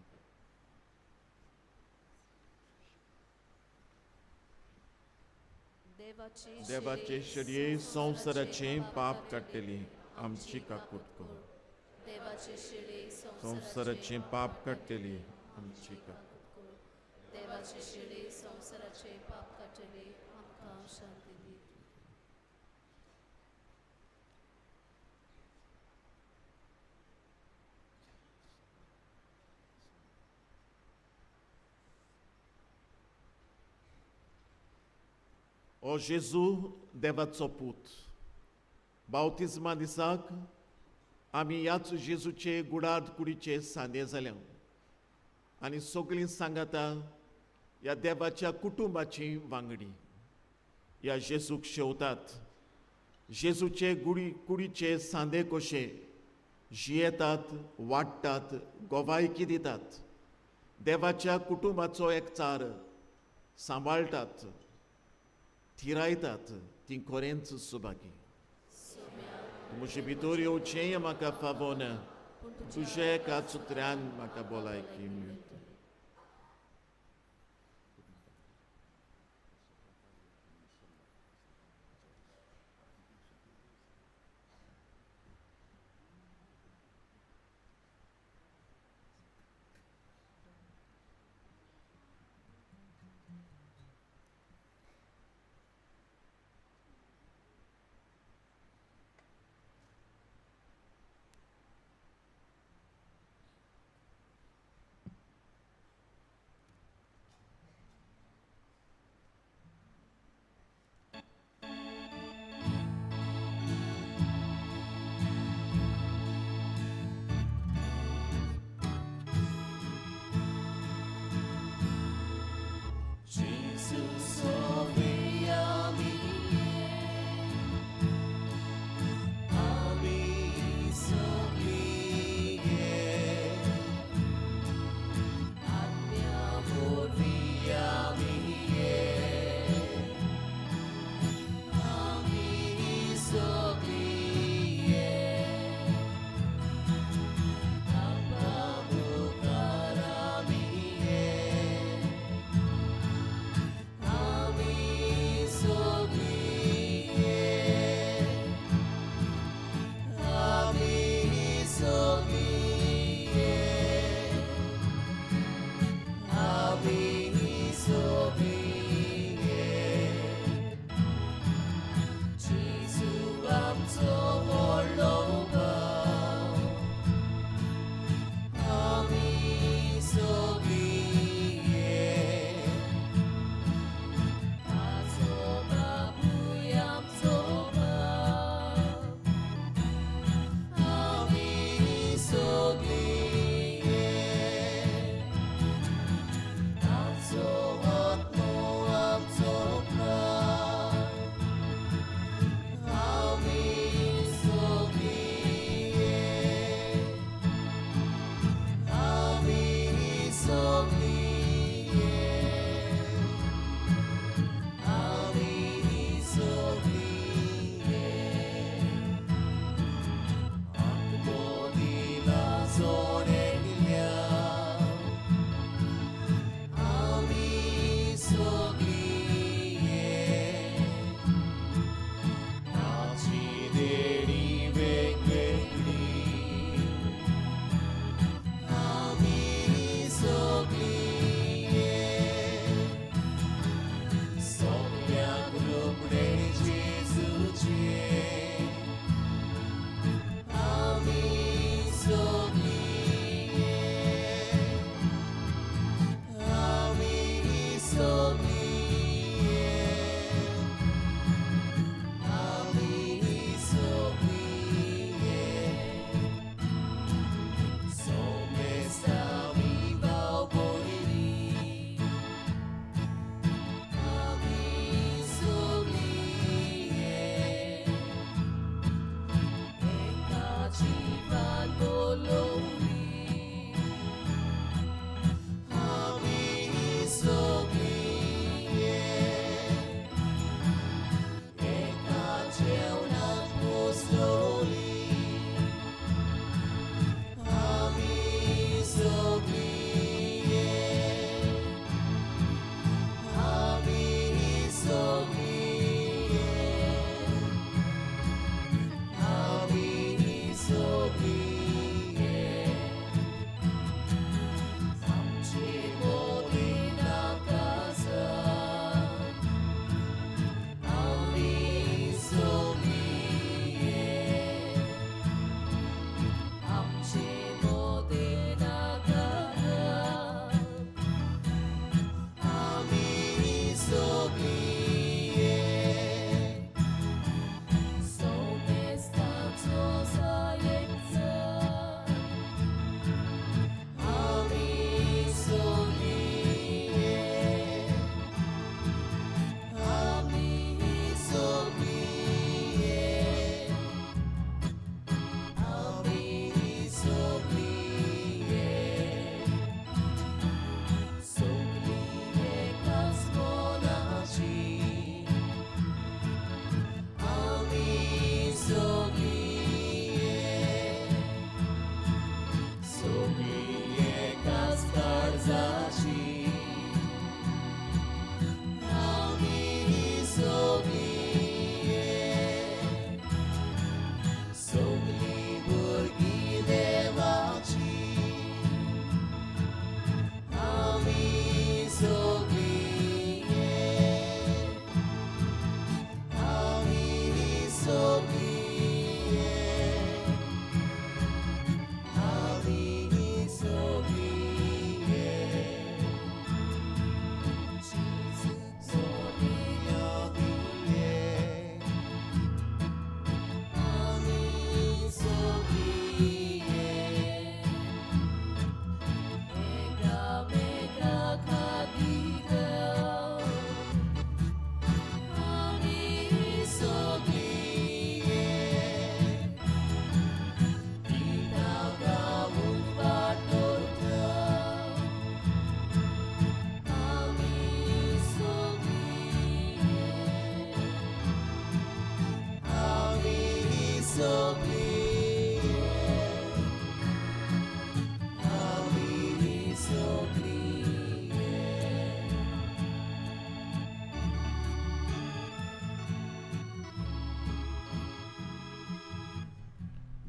देवाचे शरीर संवसाराचे पाप काडटली आमची काकूट कर.
देवाचे शिळे
संवसाराचे पाप काडटली आमची काकूट कर.
देवाचे शिळे संवसाराचे पाप काडटले आमकां शांती दी.
O Jezu, देवाचो पूत, बावतिजमा दिसाक आमी ह्याच जेजूचे गुडाद कुडीचे सांदे जाल्या आनी सगळीं सांगाता ह्या देवाच्या कुटुंबाची वांगडी ह्या जेजूक शेवतात. जेजूचे कुडीचे सांदे कशे जियेतात, वाडटात, गोवायकी दितात, देवाच्या कुटुंबाचो एकचार सांबाळटात, थिरायतात, ती खरेंच सुभागी. म्हजे भितर येवचें म्हाका फावोना, तुजे एका सुत्र्यान म्हाका भलायकी मेळटा.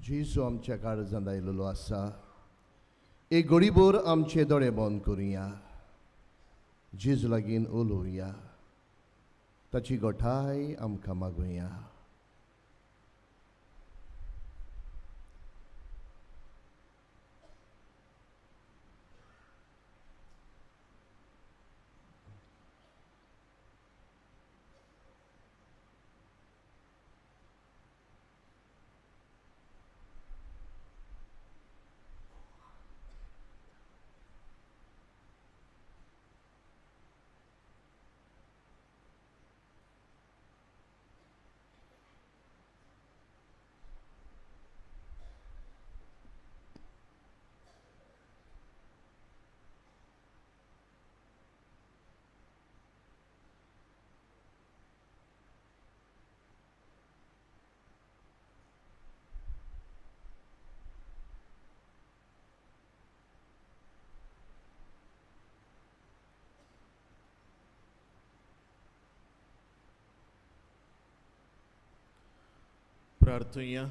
जेजू आमच्या काळजांत आयिल्लो आसा. एक घडीभर आमचे दोळे बंद करुया. जेजू लागीं उलोवया. ताची गोठाय आमकां मागुया.
प्रार्थुया.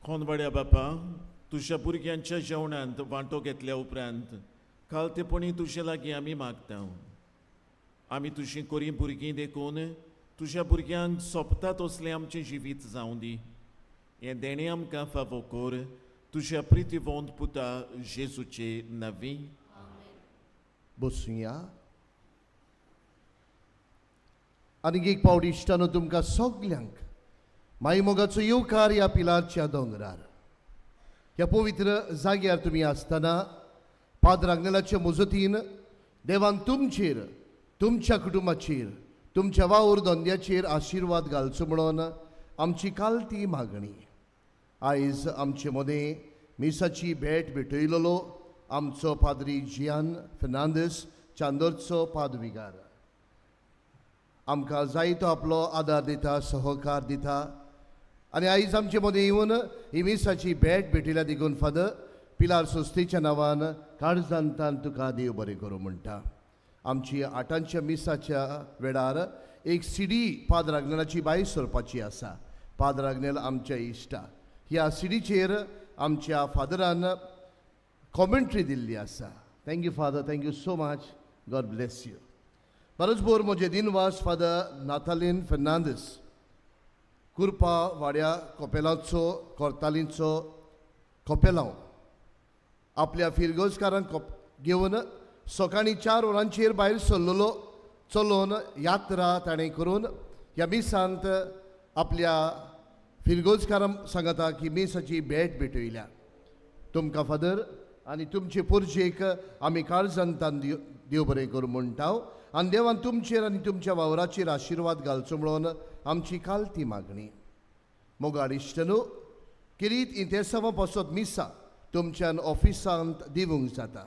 खोनवाड्या बापा, तुझ्या भुरग्यांच्या जेवणांत वांटो घेतल्या उपरांत खालतेपणी तुजे लागीं आमी मागता. आमी तुजी कोरी भुरगीं देखून तुज्या भुरग्यांक सोंपता तसलें आमचें जिवीत जावं दी. हें देणें आमकां फावो कर. तुज्या प्रितीवंत पुता जेजूचे नवी.
बसूया. आनीक एक पावटी इश्टानो तुमकां सगल्यांक माई मोगाचो येवकार ह्या पिलारच्या दोंगरार. ह्या पवित्र जाग्यार तुमी आसतना पाद्र आग्नेलाच्या मुजतीन देवान तुमचेर, तुमच्या कुटुंबाचेर, तुमच्या वावर धंद्याचेर आशिर्वाद घालचो म्हणून आमची कालती मागणी. आयज आमचे मदें मिसाची भेट भेटयलोलो आमचो पाद्री जियान फेर्नांदीस चांदोरचो पादविकार आमकां जायतो आपलो आदार दिता, सहकार दिता. आनी आयज आमचे मदें येवन ही मिसाची भेट भेटयल्या देखून फादर पिलार सोस्तेच्या नांवान काळजांतान तुका देव बरें करूं म्हणटा. आमची 8च्या मिसाच्या वेळार एक सीडी पाद्र आग्नेलाची भायर सरपाची आसा. पाद्र आग्नेल आमच्या इश्टा. ह्या सीडीचेर आमच्या फादरान कॉमेंट्री दिल्ली आसा. Thank you father, thank you so much. God bless you. बरोचभर म्हजे दिनवास फादर नातालीन फेर्नांदीस कुर्पा वाड्या कोपेलांचो कोर्तालींचो कोपेलांव आपल्या फिरगोजकारांक घेवन सकाळीं 4 वरांचेर भायर सरलोलो. चलोवन यात्रा ताणें करून ह्या मिसांत आपल्या फिरगोजकारांक सांगता की मिसाची भेट भेटयल्या. तुमकां फादर आनी तुमचे पुर्जेक आमी काळजांतान देव बरें करूं म्हणटा. आनी देवान तुमचेर आनी तुमच्या वावराचेर आशिर्वाद घालचो म्हणून आमची कालती मागणी. मोगाड इश्टनो, किरीत इंतेसांवा पासत मिसा तुमच्यान ऑफिसांत दिवंक जाता.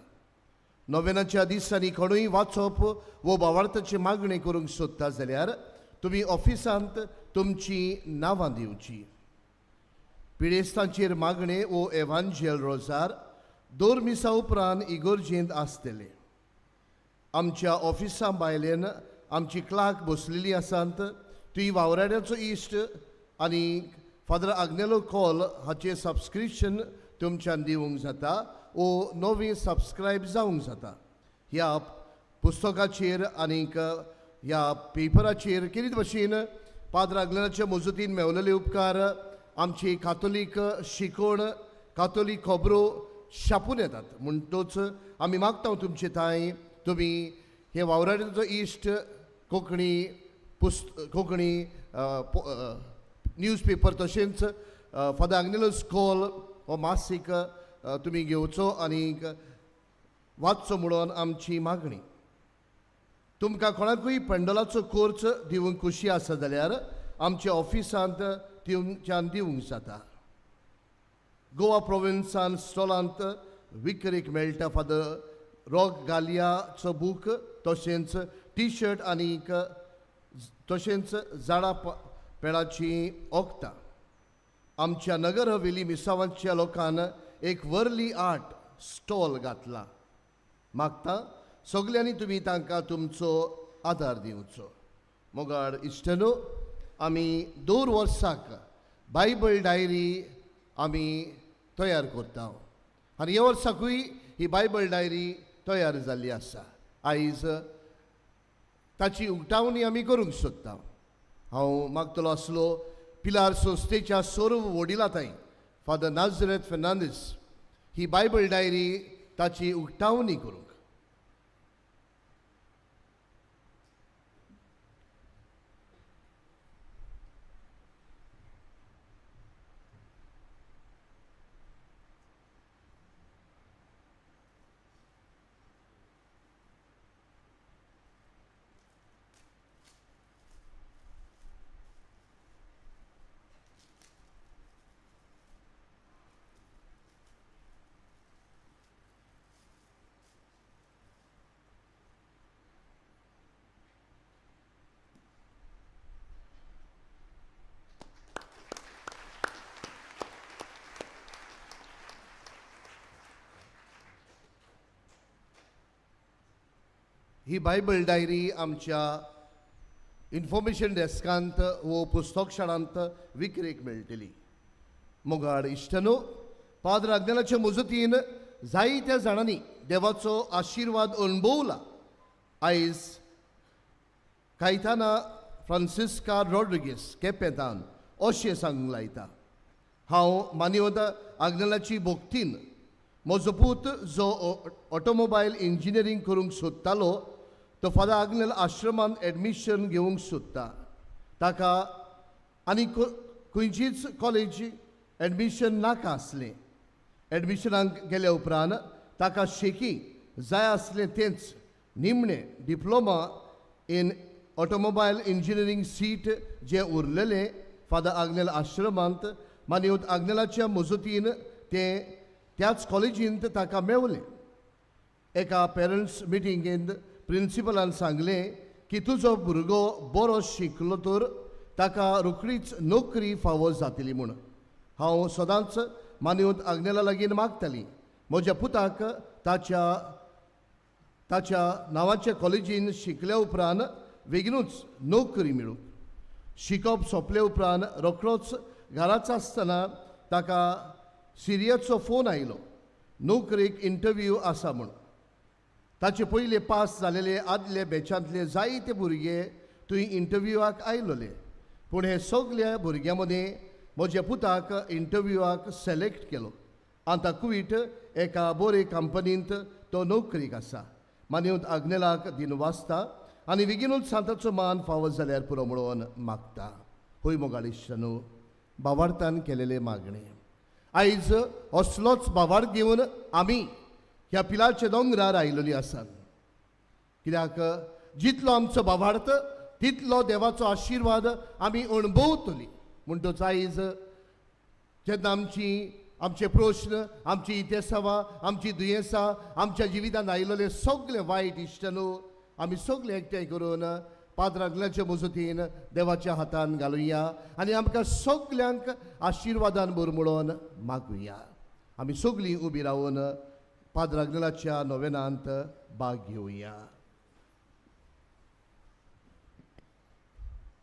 नोवेनाच्या दिसांनी कोणूय वाचप वो भावार्थाची मागणी करूंक सोदता जाल्यार तुमी ऑफिसांत तुमची नांवां दिवची. पिडेस्तांचेर मागणे वो एव्हांजेल रोजार 2 मिसा उपरांत इगोर्जेंत आसतले. आमच्या ऑफिसां भायल्यान आमची क्लार्क बसलेली आसात. ती वावराड्याचो इश्ट आनी फादर आग्नेलो कॉल हाचें सबस्क्रिप्शन तुमच्यान दिवंक जाता वो नवी सबस्क्रायब जावंक जाता. ह्या पुस्तकाचेर आनीक ह्या पेपराचेर कितें भशेन पाद्र आग्नेलाच्या मजतीन मेवलेले उपकार आमची कातोलीक शिकवण, कातोलीक खबरो छापून येतात. म्हणटूच आमी मागता तुमचे थंय तुमी हे वावराड्याचो इश्ट कोंकणी कोंकणी न्यूज पेपर तशेंच फादर आग्नेलो स्कॉल हो मासीक तुमी घेवचो आनीक वाचचो म्हणून आमची मागणी. तुमकां कोणाकूय पेंडोलाचो कोर्स दिवंक खुशी आसा जाल्यार आमच्या ऑफिसांत तुमच्यान दिवंक जाता. गोवा प्रोविन्सान स्टॉलांत विक्रेक मेळटा फादर रॉक गालियाचो बूक तशेंच टी-शर्ट आनीक तशेंच झाडां पेळाची ओक्तां. आमच्या नगर हवेली मिसावांच्या लोकान एक वर्ली आर्ट स्टॉल घातला. मागता सगल्यांनी तुमी तांकां तुमचो आदार दिवचो. मोगाड इश्टनो, आमी दर वर्साक बायबल डायरी आमी तयार करता आनी ह्या वर्साकूय ही बायबल डायरी तयार जाल्ली आसा. आयज ताची उक्तावणी आमी करूंक सोदता. हांव मागतलो आसलो पिलार संस्थेच्या सर्व वडिलांताय फादर नाझरेथ फेर्नांदीस ही बायबल डायरी ताची उक्तावणी करूंक. ही बायबल डायरी आमच्या इन्फॉर्मेशन डेस्कांत वो पुस्तकशाळांत विक्रेक मेळटली. मोगाड इश्टनो, पाद्र अग्नेलाच्या मजतीन जायत्या जाणांनी देवाचो आशिर्वाद अणभवला. आयज कायताना फ्रांसिस्का रॉड्रिगीस केपेंतान अशें सांगूंक लायता, हांव मानिवद अग्नेलाची भोगतीन म्हजो पूत जो ऑटोमोबायल इंजिनियरींग करूंक सोदतालो तो फादर आग्नेल आश्रमांत एडमिशन घेवंक सोदता. ताका आनी खंयचीच कॉलेज एडमिशन नाका आसलें. एडमिशनाक गेल्या उपरांत ताका शेकी जाय आसलें तेंच निमणें diploma in automobile engineering seat जें उरलेलें फादर आग्नेल आश्रमांत मानिवत आग्नेलाच्या मजतीन तें त्याच कॉलेजींत ताका मेवलें. एका पेरंट्स मिटिंगेंत प्रिंसिपलान सांगलें की तुजो भुरगो बरो शिकलो तर ताका रोखडीच नोकरी फावो जातली म्हूण. हांव सदांच मानिवत आग्नेला लागीं मागतालीं म्हज्या पुताक ताच्या नांवाच्या कॉलेजीन शिकल्या उपरांत बेगीनूच नोकरी मेळूं. शिकप सोंपले उपरांत रोखडोच घराच आसतना ताका सिरियाचो फोन आयलो, नोकरेक इंटरव्यू आसा म्हूण. ताचे पयले पास जालेले आदले बॅचांतले जायते भुरगे थंय इंटरव्यूआक आयलोले, पूण हे सगल्या भुरग्यां मदीं म्हज्या पुताक इंटरव्यूआक सिलेक्ट केलो आनी ताकूय एका बरे कंपनींत तो नोकरीक आसा. मानिवत आग्नेलाक दिनवासता आनी बेगीनूच सांताचो मान फावो जाल्यार पुरो म्हणून मागता. होय मोगाळीश्टनो, भावार्थान केलेले मागणे आयज असलोच भावार्थ घेवन आमी ह्या पिलारच्या दोंगरार आयिल्लीं आसात. कित्याक जितलो आमचो भावार्थ तितलो देवाचो आशिर्वाद आमी अणभवतलीं. म्हणटच आयज जेन्ना आमचे प्रश्न, आमची इतेसावां, आमची दुयेंसां, आमच्या जिवितांत आयिल्ले सगळे वायट इश्टनो आमी सगळे एकठांय करून पाद्र आग्नेलाच्या मजतीन देवाच्या हातान घालुया आनी आमकां सगल्यांक आशिर्वादान भरमळोन मागुया. आमी सगळीं उबी रावन पाद्र आग्नेलाच्या नोवेनांत भाग घेवया.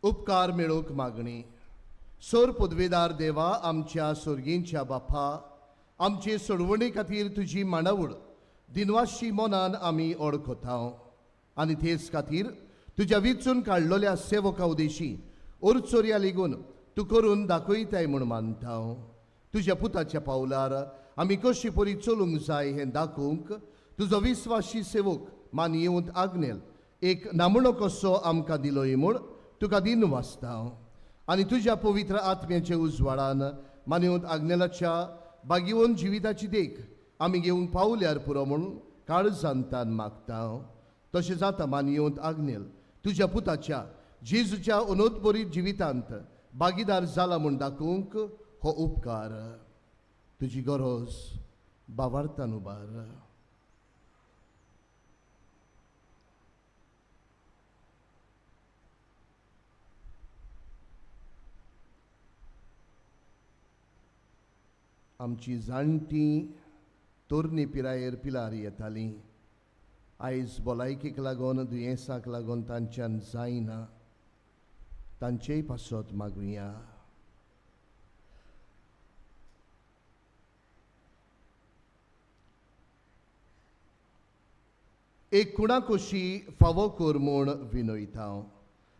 उपकार मेळोवंक मागणी. सर पदवेदार देवा, आमच्या सर्गींच्या बापा, आमचे सोडवणे खातीर तुजी मांडावळ दिनवाशी मनान आमी ओळखता आनी तेच खातीर तुज्या विचून काडलेल्या सेवका उदेशी ओरचोरया लेगून तूं करून दाखयताय म्हूण मानता. तुज्या पुताच्या पावलार आमी कशी परी चलूंक जाय हें दाखोवंक तुजो विस्वासी सेवक मानियेवंत आग्नेल एक नामणो कसो आमकां दिलोय म्हूण तुका दिनवासता. आनी तुज्या पवित्र आत्म्याच्या उजवाडान मानिवंत आग्नेलाच्या बागीवन जिविताची देख आमी घेवंक पावल्यार पुरो म्हूण काळजांतान मागता. तशें जाता मानियेवंत आग्नेल तुज्या पुताच्या जेजूच्या अनोदबरीत जिवितांत भागीदार जाला म्हूण दाखोवंक हो उपकार. तुजी गरज भावार्थान उबार. आमची जाणटी तोरणी पिरायेर पिलार येतालीं. आयज भलायकेक लागून दुयेंसाक लागून तांच्यान जायना. तांचेय पासत मागुया. एक कुणाकोशी फावो कोर म्हूण विनयता.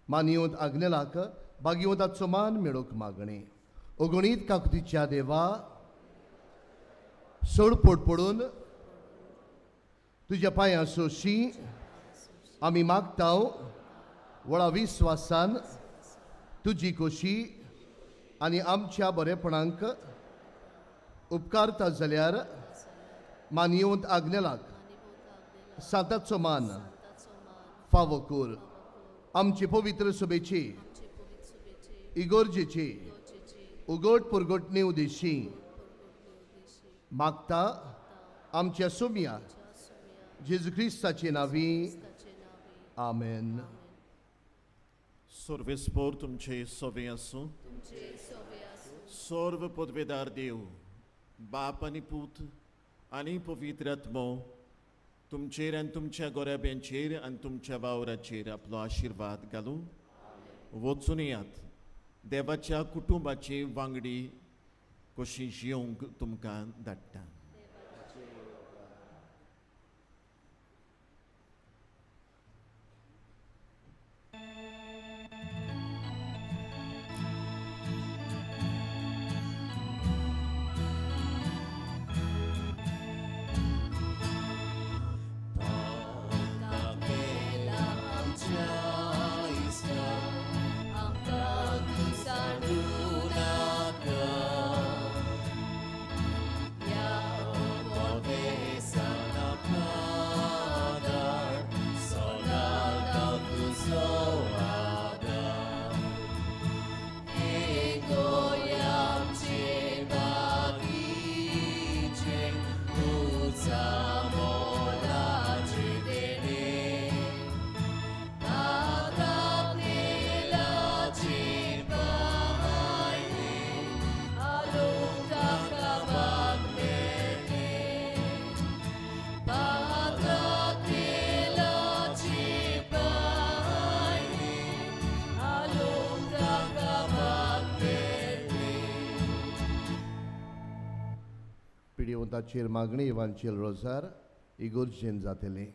मानियोत आग्नेलाक भाग्यवंताचो मान मेळोवंक मागणे. अगणीत काकुतीच्या देवा, सोड पडून तुज्या पांयां सोशी आमी मागताव वळा विस्वासान तुजी खोशी आनी आमच्या बरेपणांक उपकारता जाल्यार मानियोत आग्नेलाक सांताचो मान फावो कोर. आमचे पवित्र सभेची इगोर्जेची उगोट पुरगोटणे उद्देशी मागता आमच्या सोम्या जेजू क्रिस्ताचे नावी. आमेन.
सर्वेस्पोर तुमचे सोवे आसूं. सर्व पदवेदार देव, बाप आनी पूत आनी पवित्र आत्मो तुमचेर आनी तुमच्या गोऱ्याब्यांचेर आनी तुमच्या वावराचेर आपलो आशिर्वाद घालूं. वचून येयात. देवाच्या कुटुंबाचे वांगडी कशी जियोंक तुमकां धाडटा.
पिडिवंताचेर मागणी इवांचेल रोजार इगोर्जेन जातले.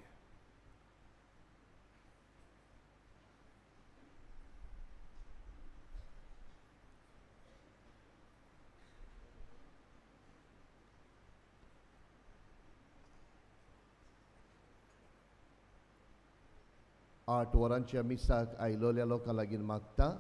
आठ वरांच्या मिसाक आयलोल्या लोकां लागीं मागता